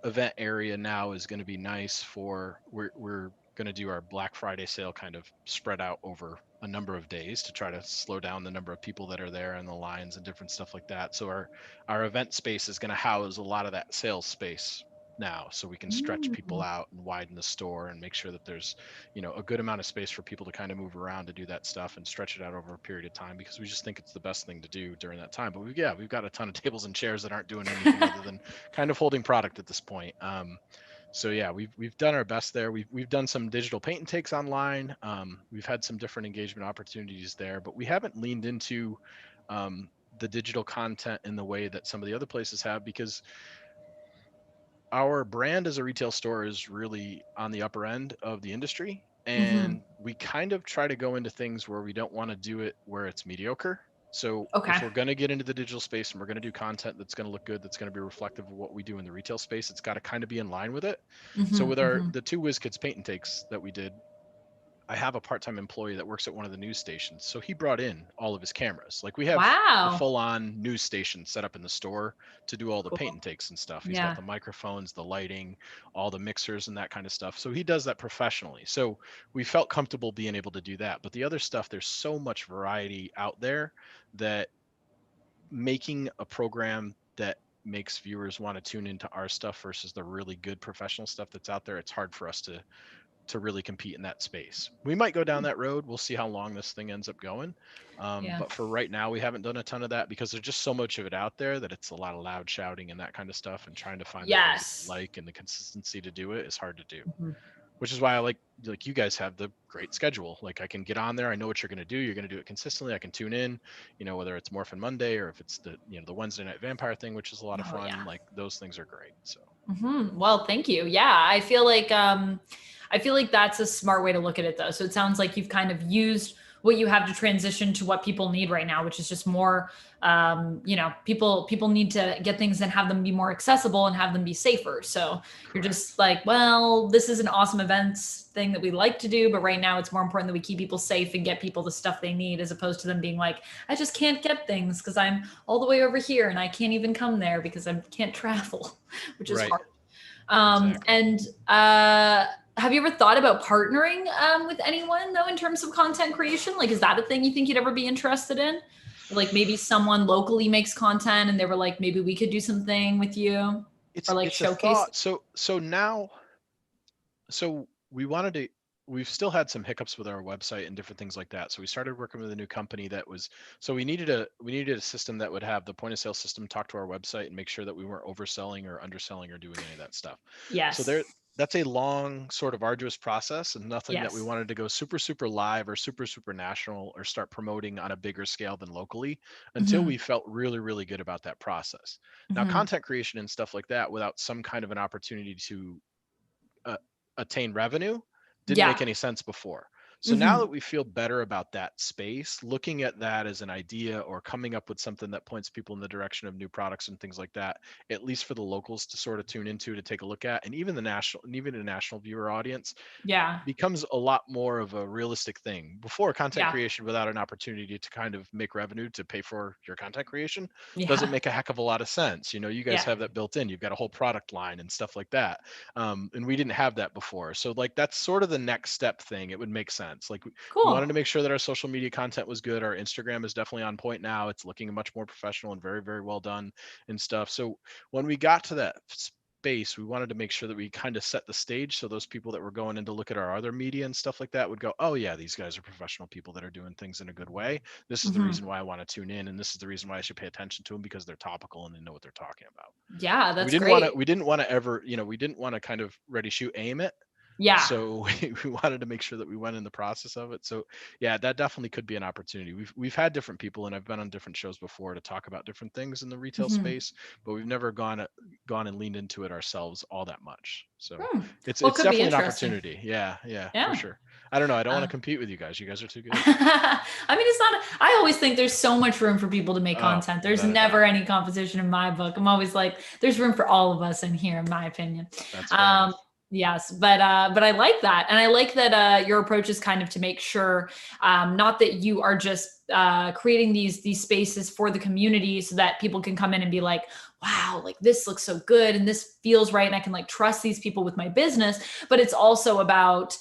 event area now is going to be nice for, we're going to do our Black Friday sale kind of spread out over a number of days to try to slow down the number of people that are there and the lines and different stuff like that. So our event space is going to house a lot of that sales space now, so we can stretch people Mm. out and widen the store and make sure that there's, a good amount of space for people to kind of move around to do that stuff and stretch it out over a period of time, because we just think it's the best thing to do during that time. But we've got a ton of tables and chairs that aren't doing anything other than kind of holding product at this point. So yeah, we've done our best there. We've done some digital paint and takes online. We've had some different engagement opportunities there, but we haven't leaned into the digital content in the way that some of the other places have, because our brand as a retail store is really on the upper end of the industry, Hmm. and we kind of try to go into things where we don't want to do it where it's mediocre. So Okay. if we're going to get into the digital space and we're going to do content that's going to look good, that's going to be reflective of what we do in the retail space, it's got to kind of be in line with it. So Hmm. with Hmm. the two WizKids paint and takes that we did, I have a part-time employee that works at one of the news stations. So he brought in all of his cameras. Like, we have a Wow. full-on news station set up in the store to do all the paint Cool. and takes and stuff. He's got Yeah. the microphones, the lighting, all the mixers and that kind of stuff. So he does that professionally. So we felt comfortable being able to do that. But the other stuff, there's so much variety out there that making a program that makes viewers want to tune into our stuff versus the really good professional stuff that's out there, it's hard for us to really compete in that space. We might go down that road. We'll see how long this thing ends up going. Yeah. But for right now, we haven't done a ton of that because there's just so much of it out there that it's a lot of loud shouting and that kind of stuff. And trying to find the things that we Yes. like and the consistency to do it is hard to do. Mhm. Which is why I like you guys have the great schedule. Like, I can get on there. I know what you're going to do. You're going to do it consistently. I can tune in, whether it's Morphin Monday or if it's the Wednesday night vampire thing, which is a lot of Oh fun. yeah. Like, those things are great. So Well, thank you. Yeah, I feel like that's a smart way to look at it though. So it sounds like you've kind of used what you have to transition to what people need right now, which is just more people need to get things and have them be more accessible and have them be safer. So you're correct. just like, well, this is an awesome events thing that we like to do, but right now it's more important that we keep people safe and get people the stuff they need as opposed to them being like, I just can't get things because I'm all the way over here and I can't even come there because I can't travel, which is Right. hard. Exactly. And have you ever thought about partnering with anyone though in terms of content creation? Like, is that a thing you think you'd ever be interested in? Like maybe someone locally makes content and they were like, maybe we could do something with you or like It's a showcase. thought. So we wanted to. we've still had some hiccups with our website and different things like that. So we started working with a new company that was, so we needed a system that would have the point of sale system talk to our website and make sure that we weren't overselling or underselling or doing any of that stuff. So Yes. that's a long sort of arduous process, and nothing that we Yes. wanted to go super super live or super super national or start promoting on a bigger scale than locally until Hmm. we felt really really good about that process. Now Hmm. content creation and stuff like that without some kind of an opportunity to uh, attain revenue didn't Yeah. make any sense before. So now that Hmm. we feel better about that space, looking at that as an idea or coming up with something that points people in the direction of new products and things like that, at least for the locals to sort of tune into to take a look at, and even the national and even a national viewer audience, Yeah. becomes a lot more of a realistic thing. Before, content Yeah. creation without an opportunity to kind of make revenue to pay for your content creation doesn't Yeah. make a heck of a lot of sense. You know, you guys Yeah. have that built in. You've got a whole product line and stuff like that. And we didn't have that before. So like that's sort of the next step thing. It would make sense. Like we wanted to Cool. make sure that our social media content was good. Our Instagram is definitely on point now. It's looking much more professional and very, very well done and stuff. So when we got to that space, we wanted to make sure that we kind of set the stage so those people that were going in to look at our other media and stuff like that would go, oh yeah, these guys are professional people that are doing things in a good way. This is the Hmm. reason why I want to tune in, and this is the reason why I should pay attention to them, because they're topical and they know what they're talking about. Yeah, So we that's didn't want to great. we didn't want to ever, we didn't want to kind of ready shoot aim it. Yeah. So we wanted to make sure that we went in the process of it. So yeah, that definitely could be an opportunity. We've had different people, and I've been on different shows before to talk about different things in the retail Hmm. space, but we've never gone and leaned into it ourselves all that much. So Hmm. it's Well, it it's could be definitely an interesting. opportunity. Yeah, yeah, for Yeah. sure. I don't know. I don't want to Uh, compete with you guys. You guys are too good. I mean, it's not, I always think there's so much room for people to make Oh, content. There's without a never doubt. any competition in my book. I'm always like, there's room for all of us in here, in my opinion. That's fair Um, enough. yes, but I like that. And I like that your approach is kind of to make sure, not that you are just creating these spaces for the community so that people can come in and be like, wow, like this looks so good and this feels right. And I can like trust these people with my business. But it's also about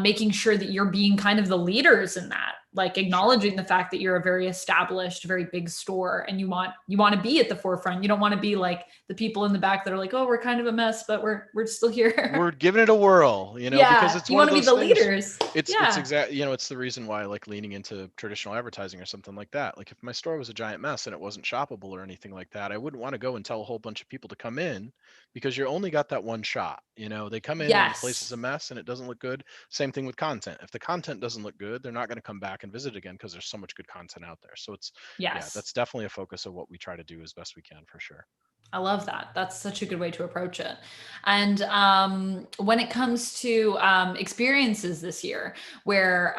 making sure that you're being kind of the leaders in that, like Sure. acknowledging the fact that you're a very established, very big store, and you want to be at the forefront. You don't want to be like the people in the back that are like, oh, we're kind of a mess, but we're still here. We're giving it a whirl, because Yeah, it's you one want of to be those the things. leaders. It's Yeah. exact, it's the reason why I like leaning into traditional advertising or something like that. Like if my store was a giant mess and it wasn't shoppable or anything like that, I wouldn't want to go and tell a whole bunch of people to come in, because you're only got that one shot. They come in and the place is Yes. a mess and it doesn't look good. Same thing with content. If the content doesn't look good, they're not going to come back and visit again because there's so much good content out there. So yeah, Yes. that's definitely a focus of what we try to do as best we can for sure. I love that. That's such a good way to approach it. And when it comes to experiences this year, where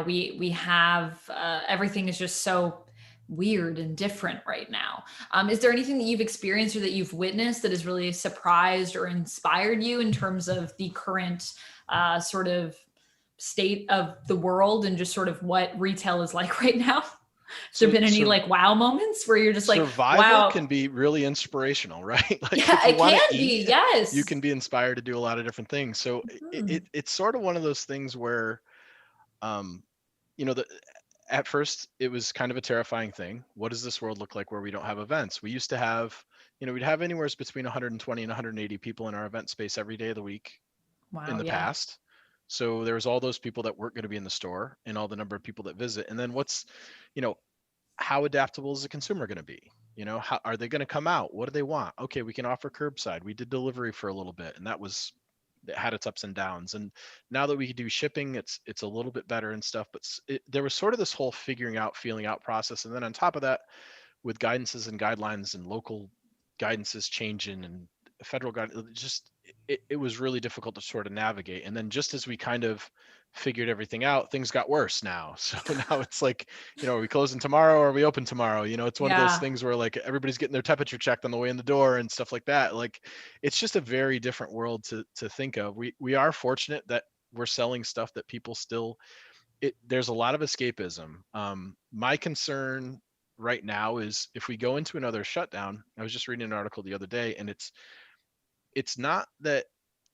we have everything is just so weird and different right now. Is there anything that you've experienced or that you've witnessed that has really surprised or inspired you in terms of the current sort of state of the world and just sort of what retail is like right now? Has there So, been any so like wow moments where you're just like, survival wow, can be really inspirational, right? Like yeah, if you it want to can eat, be. you Yes. can be inspired to do a lot of different things. So Mhm. it's sort of one of those things where, um, the at first it was kind of a terrifying thing. What does this world look like where we don't have events? We used to have, we'd have anywhere between 120 and 180 people in our event space every day of the week in Wow. the Yeah. past. So there was all those people that weren't going to be in the store and all the number of people that visit. And then you know, how adaptable is the consumer going to be? How are they going to come out? What do they want? Okay, we can offer curbside. We did delivery for a little bit, and it had its ups and downs. And now that we can do shipping, it's a little bit better and stuff. But there was sort of this whole figuring out, feeling out process. And then on top of that, with guidances and guidelines and local guidances changing and federal guide, it was really difficult to sort of navigate. And then just as we kind of figured everything out, things got worse now. So now it's like, are we closing tomorrow or are we open tomorrow? It's one of those Yeah. things where like everybody's getting their temperature checked on the way in the door and stuff like that. Like it's just a very different world to think of. We are fortunate that we're selling stuff that people still, there's a lot of escapism. My concern right now is if we go into another shutdown. I was just reading an article the other day, and it's not that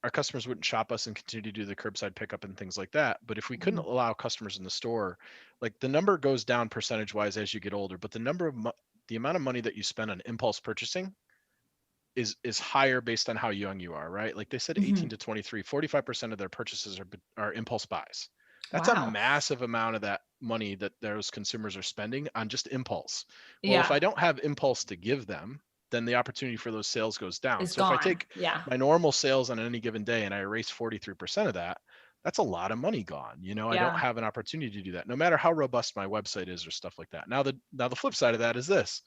our customers wouldn't shop us and continue to do the curbside pickup and things like that, but if we couldn't Mhm. allow customers in the store, like the number goes down percentage wise as you get older, but the amount of money that you spend on impulse purchasing is higher based on how young you are, right? Like they said, 18 Mhm. to 23, 45% of their purchases are impulse buys. That's a Wow. massive amount of that money that those consumers are spending on just impulse. Well, if Yeah. I don't have impulse to give them, then the opportunity for those sales goes down. It's So if I gone. take Yeah. my normal sales on any given day and I erase 43% of that, that's a lot of money gone. I don't Yeah. have an opportunity to do that, no matter how robust my website is or stuff like that. Now the flip side of that is this: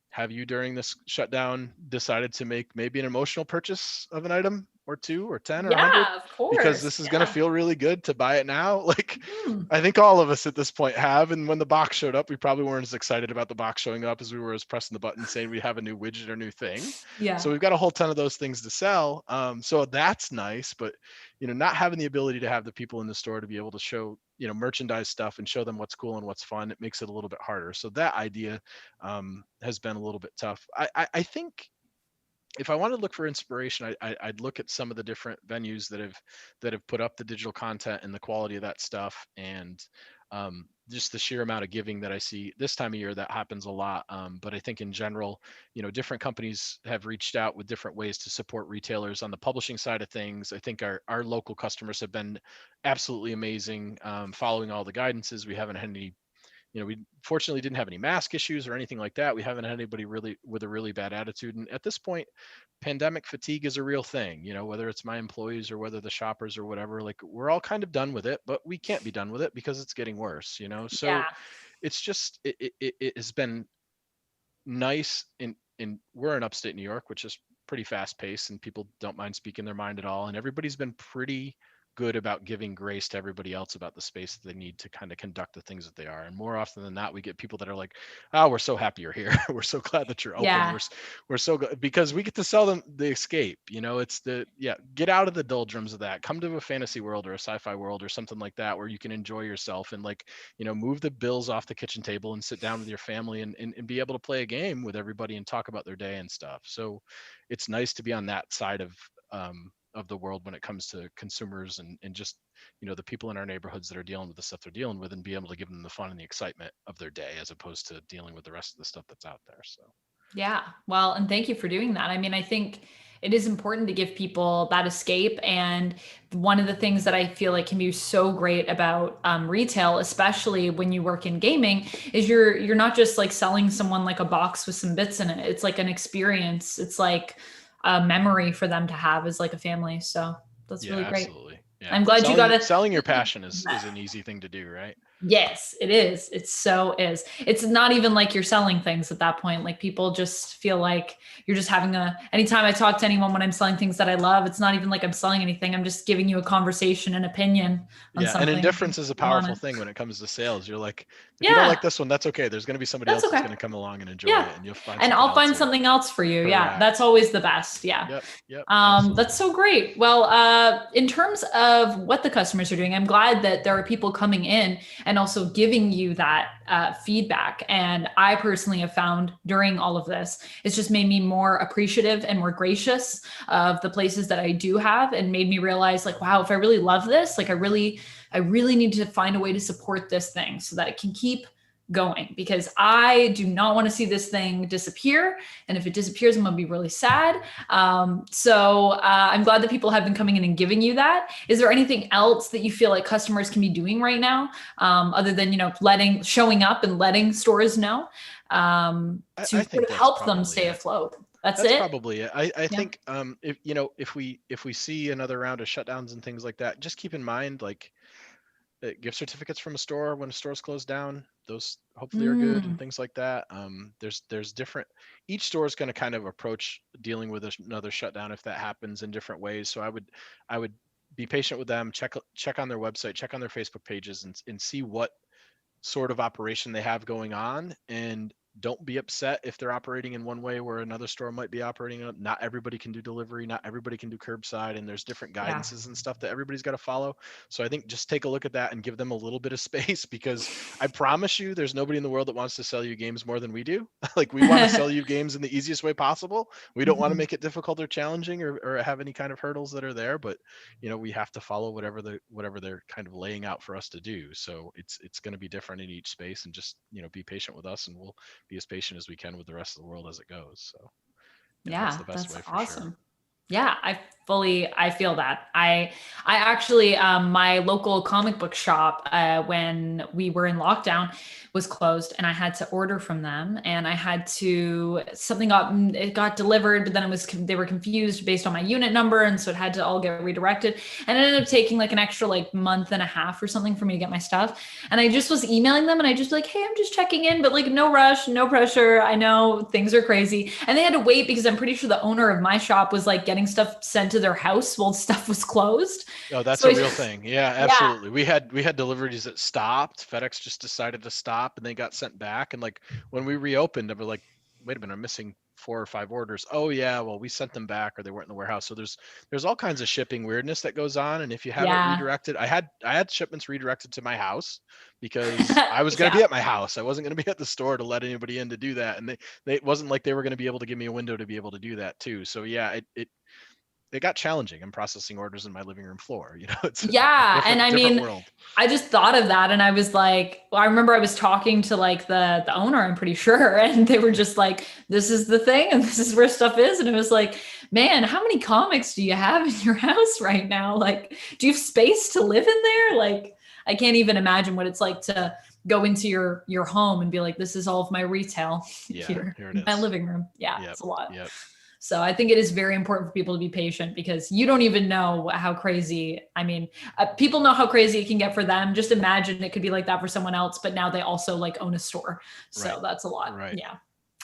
have you during this shutdown decided to make maybe an emotional purchase of an item or two or 10 or 100 Yeah, of because course. this is going to Yeah. feel really good to buy it now? Like, Mhm. I think all of us at this point have. And when the box showed up, we probably weren't as excited about the box showing up as we were as pressing the button saying we have a new widget or new thing. Yeah. So we've got a whole ton of those things to sell. So that's nice, but not having the ability to have the people in the store to be able to show merchandise stuff and show them what's cool and what's fun, it makes it a little bit harder. So that idea has been a little bit tough. I think if I want to look for inspiration, I'd look at some of the different venues that have put up the digital content and the quality of that stuff, and just the sheer amount of giving that I see this time of year. That happens a lot. But I think in general, different companies have reached out with different ways to support retailers on the publishing side of things. I think our local customers have been absolutely amazing, following all the guidances. We haven't had any we fortunately didn't have any mask issues or anything like that. We haven't had anybody really with a really bad attitude. And at this point, pandemic fatigue is a real thing, whether it's my employees or whether the shoppers or whatever. Like, we're all kind of done with it, but we can't be done with it because it's getting worse. So Yeah. it's just, it has been nice in we're in upstate New York, which is pretty fast paced and people don't mind speaking their mind at all. And everybody's been pretty good about giving grace to everybody else about the space that they need to kind of conduct the things that they are. And more often than not, we get people that are like, "Oh, we're so happy you're here. We're so glad that you're open. Yeah. We're so good," because we get to sell them the escape. It's get out of the doldrums of that. Come to a fantasy world or a sci-fi world or something like that where you can enjoy yourself and, like, move the bills off the kitchen table and sit down with your family and be able to play a game with everybody and talk about their day and stuff. So it's nice to be on that side of the world when it comes to consumers and just the people in our neighborhoods that are dealing with the stuff they're dealing with, and be able to give them the fun and the excitement of their day as opposed to dealing with the rest of the stuff that's out there. So Yeah. Well, and thank you for doing that. I mean, I think it is important to give people that escape. And one of the things that I feel like can be so great about retail, especially when you work in gaming, is you're not just like selling someone like a box with some bits in it. It's like an experience. It's like a memory for them to have as like a family. So that's yeah, really great. absolutely. Yeah, I'm glad you got selling your to. passion is an easy thing to do, right? Yes, it is. It so is. It's not even like you're selling things at that point. Like people just feel like you're just having anytime I talk to anyone when I'm selling things that I love, it's not even like I'm selling anything. I'm just giving you a conversation, an opinion on Yeah, and something. indifference is a You want powerful it. thing when it comes to sales. You're like, if you don't like Yeah, this one, that's okay. There's going to be somebody that's else that's okay. going to come along and enjoy Yeah. it, and you'll find And something I'll else find there. something else for you. Yeah. That's Correct. always the best. Yeah. Yep, That's absolutely. so great. Well, in terms of what the customers are doing, I'm glad that there are people coming in and also giving you that feedback. And I personally have found during all of this, it's just made me more appreciative and more gracious of the places that I do have, and made me realize, like, wow, if I really love this, like, I really need to find a way to support this thing so that it can keep going, because I do not want to see this thing disappear. And if it disappears, I'm going to be really sad. I'm glad that people have been coming in and giving you that. Is there anything else that you feel like customers can be doing right now, other than showing up and letting stores know, to I sort think of help them probably stay it. afloat? That's That's it. probably it. I Yeah. think if we see another round of shutdowns and things like that, just keep in mind, like, gift certificates from a store when a store's closed down, those hopefully are good and Mm, things like that. There's different, each store is going to kind of approach dealing with another shutdown if that happens in different ways. So I would be patient with them, check on their website, check on their Facebook pages, and see what sort of operation they have going on, and don't be upset if they're operating in one way where another store might be operating. Not everybody can do delivery, not everybody can do curbside, and there's different yeah. guidances and stuff that everybody's got to follow. So I think just take a look at that and give them a little bit of space, because I promise you there's nobody in the world that wants to sell you games more than we do. Like, we want to sell you games in the easiest way possible. We don't want to Mhm. make it difficult or challenging, or have any kind of hurdles that are there, but we have to follow whatever they're kind of laying out for us to do. So it's going to be different in each space, and just be patient with us, and we'll be as patient as we can with the rest of the world as it goes. So That's Yeah, the best that's way for sure. awesome. Yeah, I feel that. I actually my local comic book shop when we were in lockdown was closed and I had to order from them and I had to something got it got delivered but then it was they were confused based on my unit number and so it had to all get redirected and it ended up taking like an extra like month and a half or something for me to get my stuff and I just was emailing them and I just like, hey, I'm just checking in, but like no rush, no pressure. I know things are crazy. And they had to wait because I'm pretty sure the owner of my shop was like getting stuff sent to their house while stuff was closed. Oh, that's So a I real just, thing. Yeah, yeah, absolutely. We had deliveries that stopped. FedEx just decided to stop and they got sent back. And like when we reopened, they were like, wait a minute, I'm missing 4 or 5 orders. Oh yeah, well we sent them back or they weren't in the warehouse. So there's all kinds of shipping weirdness that goes on. And if you have it yeah, redirected, I had shipments redirected to my house because I was gonna yeah. be at my house. I wasn't gonna be at the store to let anybody in to do that. And they it wasn't like they were gonna be able to give me a window to be able to do that too. So yeah, it got challenging. I'm processing orders in my living room floor. It's a Yeah. And different I different mean, world. I just thought of that and I was like, well, I remember I was talking to like the owner, I'm pretty sure, and they were just like, this is the thing and this is where stuff is. And it was like, man, how many comics do you have in your house right now? Like, do you have space to live in there? Like, I can't even imagine what it's like to go into your home and be like, this is all of my retail Yeah, here here it in my is. living room. Yeah, Yep, it's a lot. yep. So I think it is very important for people to be patient because you don't even know how crazy. I mean, people know how crazy it can get for them. Just imagine it could be like that for someone else, but now they also like own a store. Right, So that's a lot. right. Yeah.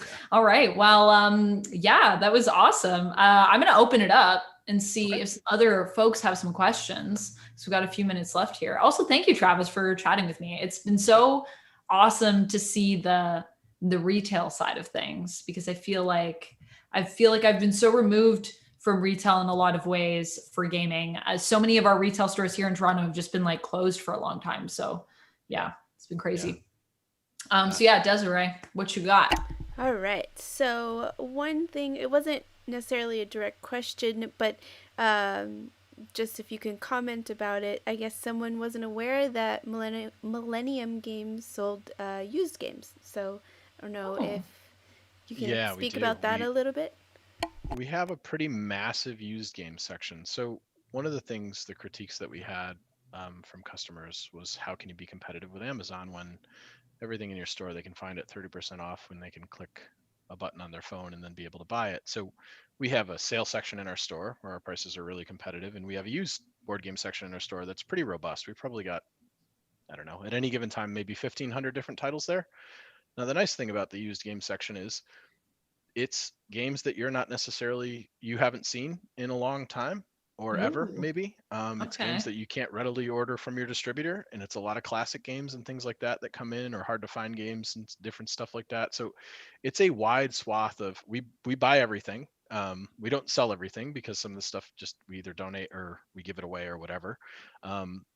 Yeah. All right. Well, yeah, that was awesome. I'm going to open it up and see Okay. if other folks have some questions. So we've got a few minutes left here. Also, thank you, Travis, for chatting with me. It's been so awesome to see the retail side of things because I feel like I've been so removed from retail in a lot of ways for gaming. So many of our retail stores here in Toronto have just been like closed for a long time. So yeah, it's been Yeah. crazy. Yeah. So yeah, Desiree, what you got? All right. So, one thing, it wasn't necessarily a direct question, but um, just if you can comment about it, I guess someone wasn't aware that Millennium Games sold used games. So, I don't know Oh, if you can Yeah, we speak do. about that a little bit. We have a pretty massive used game section. So one of the things, the critiques that we had from customers was how can you be competitive with Amazon when everything in your store they can find at 30% off when they can click a button on their phone and then be able to buy it. So we have a sale section in our store where our prices are really competitive, and we have a used board game section in our store that's pretty robust. We probably got, I don't know, at any given time maybe 1,500 different titles there. Now the nice thing about the used game section is it's games that you haven't seen in a long time or ever ooh, maybe. It's games okay. that you can't readily order from your distributor, and it's a lot of classic games and things like that that come in, or hard to find games and different stuff like that. So it's a wide swath of, we buy everything. We don't sell everything because some of the stuff just we either donate or we give it away or whatever.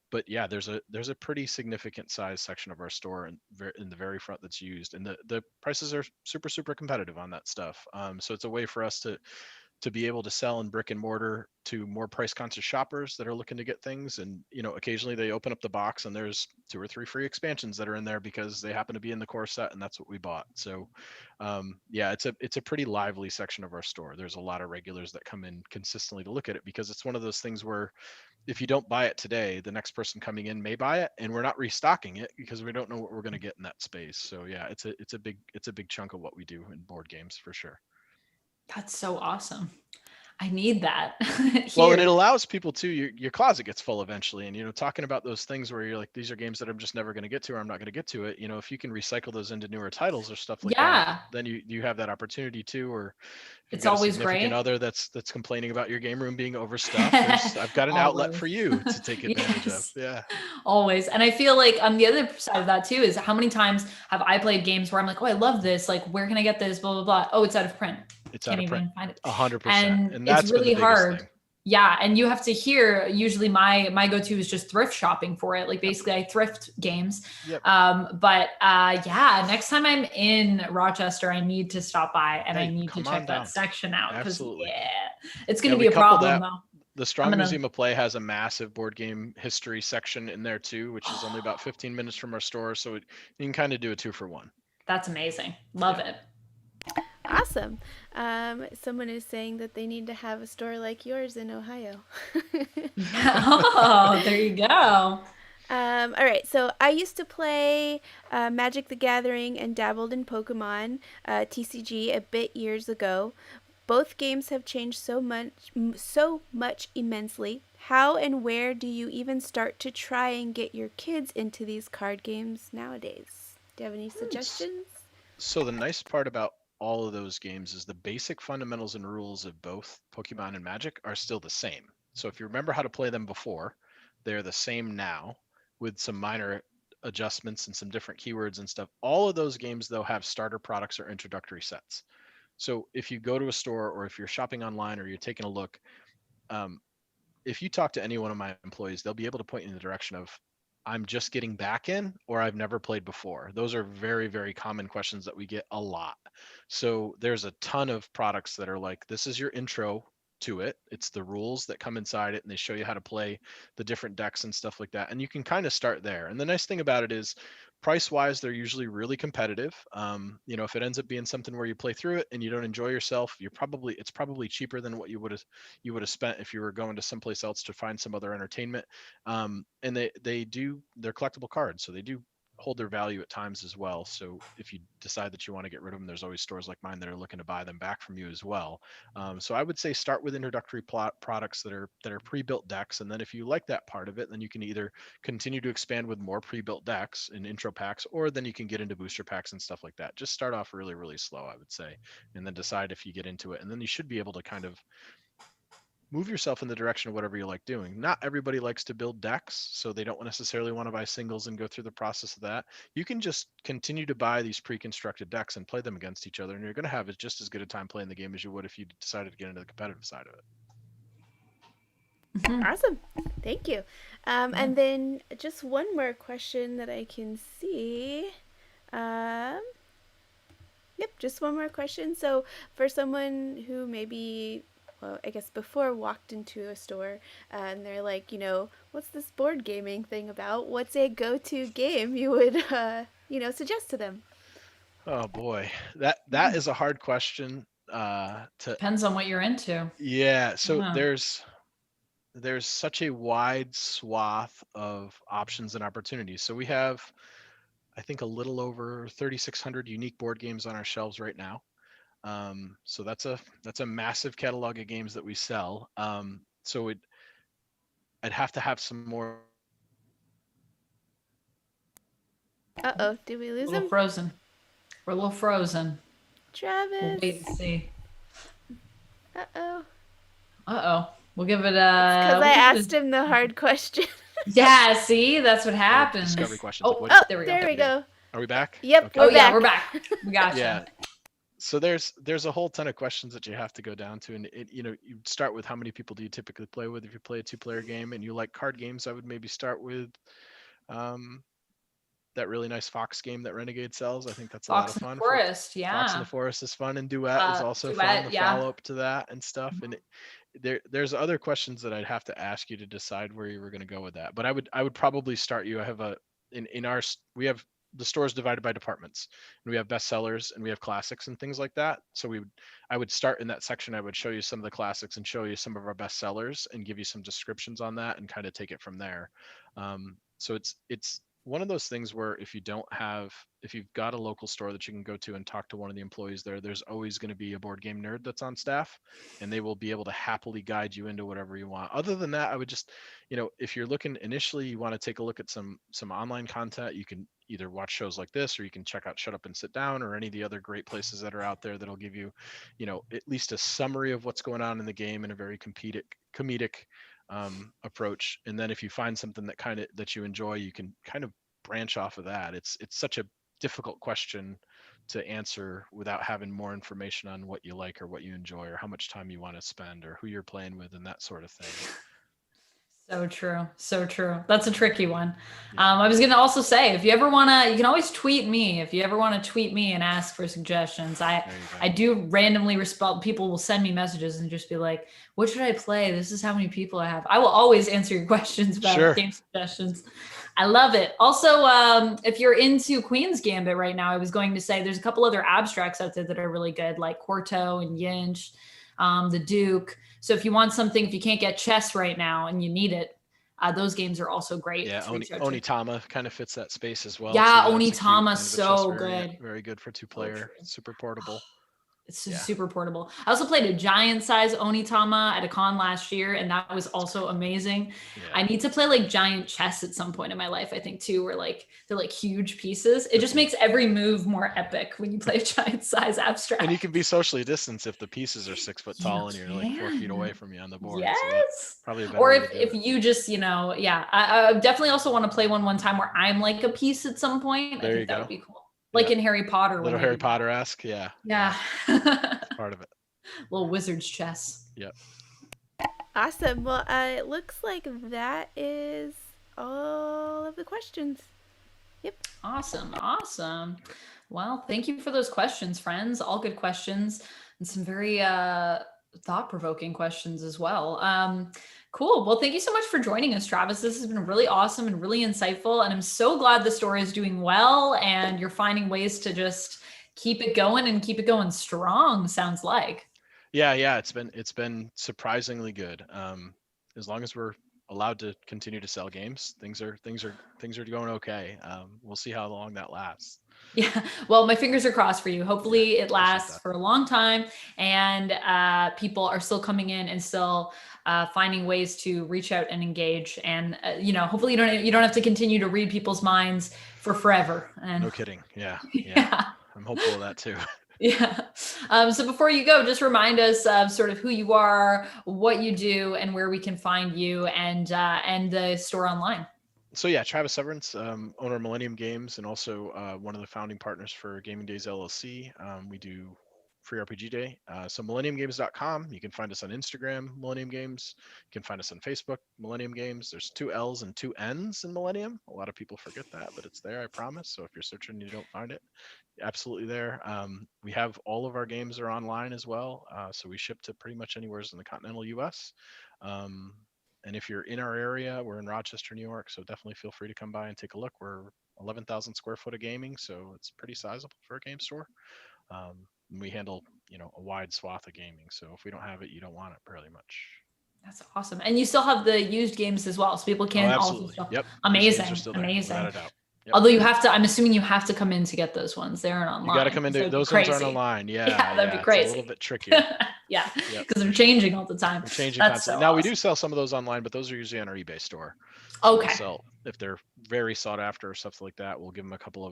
But yeah, there's a pretty significant size section of our store in the very front that's used, and the prices are super competitive on that stuff. So it's a way for us to be able to sell in brick and mortar to more price conscious shoppers that are looking to get things. And occasionally they open up the box and there's 2 or 3 free expansions that are in there because they happen to be in the core set and that's what we bought. So yeah, it's a pretty lively section of our store. There's a lot of regulars that come in consistently to look at it because it's one of those things where if you don't buy it today, the next person coming in may buy it, and we're not restocking it because we don't know what we're going to get in that space. So yeah, it's a big chunk of what we do in board games for sure. That's so awesome. I need that Well, and it here. allows people to, your closet gets full eventually, and talking about those things where you're like, these are games that I'm just never going to get to, or I'm not going to get to it. If you can recycle those into newer titles or stuff like that, Yeah, then you have that opportunity too. Or if you've it's got a always significant great. other that's complaining about your game room being overstuffed, I've got an outlet Always. for you to take advantage of. Yes. Yeah, Always. And I feel like on the other side of that too is how many times have I played games where I'm like, oh, I love this. Like, where can I get this? Blah, blah, blah. Oh, it's out of print. it's out Can't of print. even find it. 100%, And and it's that's been the really biggest hard. thing. Yeah. And you have to hear usually my go-to is just thrift shopping for it. Like Yep. basically I thrift games. Yep. But yeah, next time I'm in Rochester, I need to stop by and I Hey, need to come on check that down. section out because Absolutely. yeah, it's Yeah, gonna we be a couple problem that. though. The I'm Strong gonna Museum of Play has a massive board game history section in there too, which is only about 15 minutes from our store. So you can kind of do a 2 for 1. that's amazing. Love Yeah. it. Awesome. Someone is saying that they need to have a store like yours in Ohio. Yeah. Oh, there you go. All right, so I used to play Magic the Gathering and dabbled in Pokemon TCG a bit years ago. Both games have changed so much immensely. How and where do you even start to try and get your kids into these card games nowadays? Do you have any suggestions? So the nice part about all of those games is the basic fundamentals and rules of both Pokemon and Magic are still the same. So if you remember how to play them before, they're the same now with some minor adjustments and some different keywords and stuff. All of those games though have starter products or introductory sets. So if you go to a store or if you're shopping online or you're taking a look, um, if you talk to any one of my employees, they'll be able to point you in the direction of I'm just getting back in or I've never played before. Those are very, very common questions that we get a lot. So there's a ton of products that are like, this is your intro to it. It's the rules that come inside it and they show you how to play the different decks and stuff like that. And you can kind of start there. And the nice thing about it is price wise, they're usually really competitive. If it ends up being something where you play through it and you don't enjoy yourself, it's probably cheaper than what you would have spent if you were going to someplace else to find some other entertainment. And they're collectible cards, so they do hold their value at times as well. So if you decide that you want to get rid of them, there's always stores like mine that are looking to buy them back from you as well. So I would say start with introductory products that are pre-built decks, and then if you like that part of it, then you can either continue to expand with more pre-built decks and intro packs, or then you can get into booster packs and stuff like that. Just start off really, really slow, I would say, and then decide if you get into it, and then you should be able to kind of move yourself in the direction of whatever you like doing. Not everybody likes to build decks, so they don't necessarily want to buy singles and go through the process of that. You can just continue to buy these pre-constructed decks and play them against each other, and you're going to have just as good a time playing the game as you would if you decided to get into the competitive side of it. Mhm. Awesome. Thank you. And then just one more question that I can see. Yep, just one more question. So for someone who maybe, well, I guess before walked into a store and they're like, what's this board gaming thing about? What's a go-to game you would, suggest to them? Oh boy, that is a hard question. Depends on what you're into. Yeah, so Yeah. there's such a wide swath of options and opportunities. So we have, I think, a little over 3,600 unique board games on our shelves right now. So that's a massive catalog of games that we sell. So I'd have to have some more. Uh-oh, did we A lose little him? frozen. We're a little frozen. Travis. We'll wait and see. Uh-oh. Uh-oh. We'll give it Because I asked him the hard question. Yeah, see? That's what happens. Discovery questions. Oh, there we go. There we go. Are we back? Yep, Okay. we're back. Yeah, we're back. We got you. Yeah. So there's a whole ton of questions that you have to go down to, and you start with how many people do you typically play with. If you play a 2-player game and you like card games, I would maybe start with that really nice Fox game that Renegade sells. I think that's a lot of Fox in fun. the Forest, yeah. Fox in the Forest is fun, and Duet is also fun. The follow up to that and stuff. And there's other questions that I'd have to ask you to decide where you were going to go with that. But I would probably start you. I have we have the stores divided by departments, and we have bestsellers and we have classics and things like that. So I would start in that section. I would show you some of the classics and show you some of our bestsellers and give you some descriptions on that and kind of take it from there. So it's one of those things where if you've got a local store that you can go to and talk to one of the employees there's always going to be a board game nerd that's on staff, and they will be able to happily guide you into whatever you want. Other than that, I would just, if you're looking initially, you want to take a look at some online content. You can either watch shows like this, or you can check out Shut Up and Sit Down, or any of the other great places that are out there that'll give you, at least a summary of what's going on in the game in a very comedic approach. And then if you find something that you enjoy, you can kind of branch off of that. It's such a difficult question to answer without having more information on what you like or what you enjoy or how much time you want to spend or who you're playing with and that sort of thing. So true. That's a tricky one. I was going to also say, if you ever want to, you can always tweet me. If you ever want to tweet me and ask for suggestions, I do randomly respond. People will send me messages and just be like, what should I play? This is how many people I have. I will always answer your questions about game suggestions. I love it. Also, if you're into Queen's Gambit right now, I was going to say there's a couple other abstracts out there that are really good, like Quarto and Yinch, the Duke. So if you want something, if you can't get chess right now and you need it, those games are also great. Yeah, to reach out to. Onitama kind of fits that space as well. Yeah, too. That's a cute Onitama, kind of a chess so variant. good. Very good for So 2-player, true. super portable. It's Yeah. super portable. I also played a giant size Onitama at a con last year, and that was also amazing. Yeah. I need to play like giant chess at some point in my life, I think too, where like they're like huge pieces. It just makes every move more epic when you play a giant size abstract. And you can be socially distanced if the pieces are 6 foot tall and you're like 4 feet away from you on the board. Yes. So that's probably a better or way if, to do if it. you just, I definitely also want to play one time where I'm like a piece at some point. There I you think that go. would be cool. Like in Harry Potter. Little Harry Potter-esque, yeah. Yeah. Part of it. Little wizard's chess. Yep. Awesome. Well, it looks like that is all of the questions. Yep. Awesome. Well, thank you for those questions, friends. All good questions and some very thought-provoking questions as well. Cool. Well, thank you so much for joining us, Travis. This has been really awesome and really insightful. And I'm so glad the store is doing well and you're finding ways to just keep it going and keep it going strong, sounds like. Yeah. It's been surprisingly good. As long as we're allowed to continue to sell games, things are going okay. We'll see how long that lasts. Yeah. Well, my fingers are crossed for you. Hopefully it lasts for a long time and people are still coming in and still finding ways to reach out and engage. And, hopefully you don't have to continue to read people's minds for forever. And no kidding. Yeah. I'm hopeful of that too. Yeah. So before you go, just remind us of sort of who you are, what you do, and where we can find you and the store online. So yeah, Travis Severance, owner of Millennium Games and also one of the founding partners for Gaming Days LLC. We do free RPG Day. So millenniumgames.com. You can find us on Instagram, Millennium Games. You can find us on Facebook, Millennium Games. There's 2 L's and 2 N's in Millennium. A lot of people forget that, but it's there, I promise. So if you're searching and you don't find it, absolutely there. We have all of our games are online as well. So we ship to pretty much anywhere in the continental US. And if you're in our area, we're in Rochester, New York. So definitely feel free to come by and take a look. We're 11,000 square foot of gaming. So it's pretty sizable for a game store. We handle, a wide swath of gaming. So if we don't have it, you don't want it pretty much. That's awesome. And you still have the used games as well. So people can also. Yep. Amazing. Without a doubt. Yep. Although I'm assuming you have to come in to get those ones. They aren't online. You got to come in. Those ones aren't online. Yeah. That'd be crazy. It's a little bit trickier. Yeah. Because they're changing all the time. They're changing constantly. Now we do sell some of those online, but those are usually on our eBay store. Okay. So if they're very sought after or stuff like that, we'll give them a couple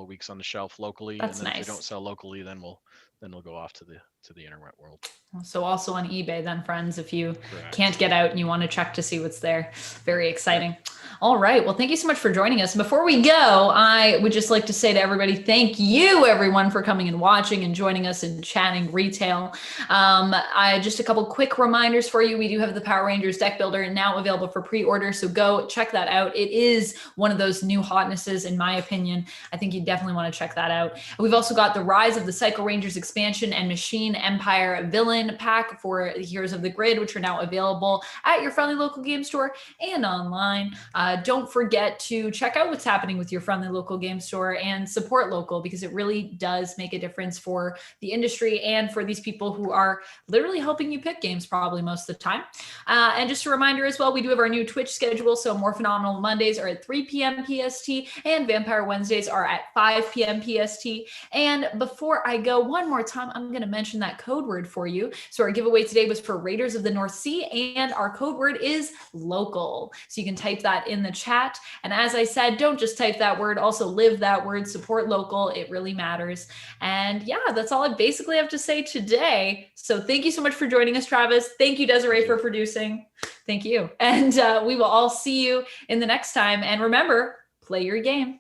of weeks on the shelf locally. That's and then nice. If they don't sell locally, then they'll go off to the internet world. So also on eBay then, friends, if you can't get out and you want to check to see what's there. Very exciting. All right. Well, thank you so much for joining us. Before we go, I would just like to say to everybody, thank you, everyone, for coming and watching and joining us and chatting retail. Just a couple quick reminders for you. We do have the Power Rangers deck builder now available for pre-order. So go check that out. It is one of those new hotnesses, in my opinion. I think you definitely want to check that out. We've also got the Rise of the Psycho Rangers expansion and Machine Empire villain pack for Heroes of the Grid, which are now available at your friendly local game store and online. Don't forget to check out what's happening with your friendly local game store and support local, because it really does make a difference for the industry and for these people who are literally helping you pick games probably most of the time. And just a reminder as well, we do have our new Twitch schedule. So More Phenomenal Mondays are at 3 p.m. PST and Vampire Wednesdays are at 5 p.m. PST. And before I go, one more time, I'm going to mention that code word for you. So our giveaway today was for Raiders of the North Sea, and our code word is local. So you can type that in the chat. And as I said, don't just type that word, also live that word, support local. It really matters. And yeah, that's all I basically have to say today. So thank you so much for joining us, Travis. Thank you, Desiree, for producing. Thank you. And we will all see you in the next time. And remember, play your game.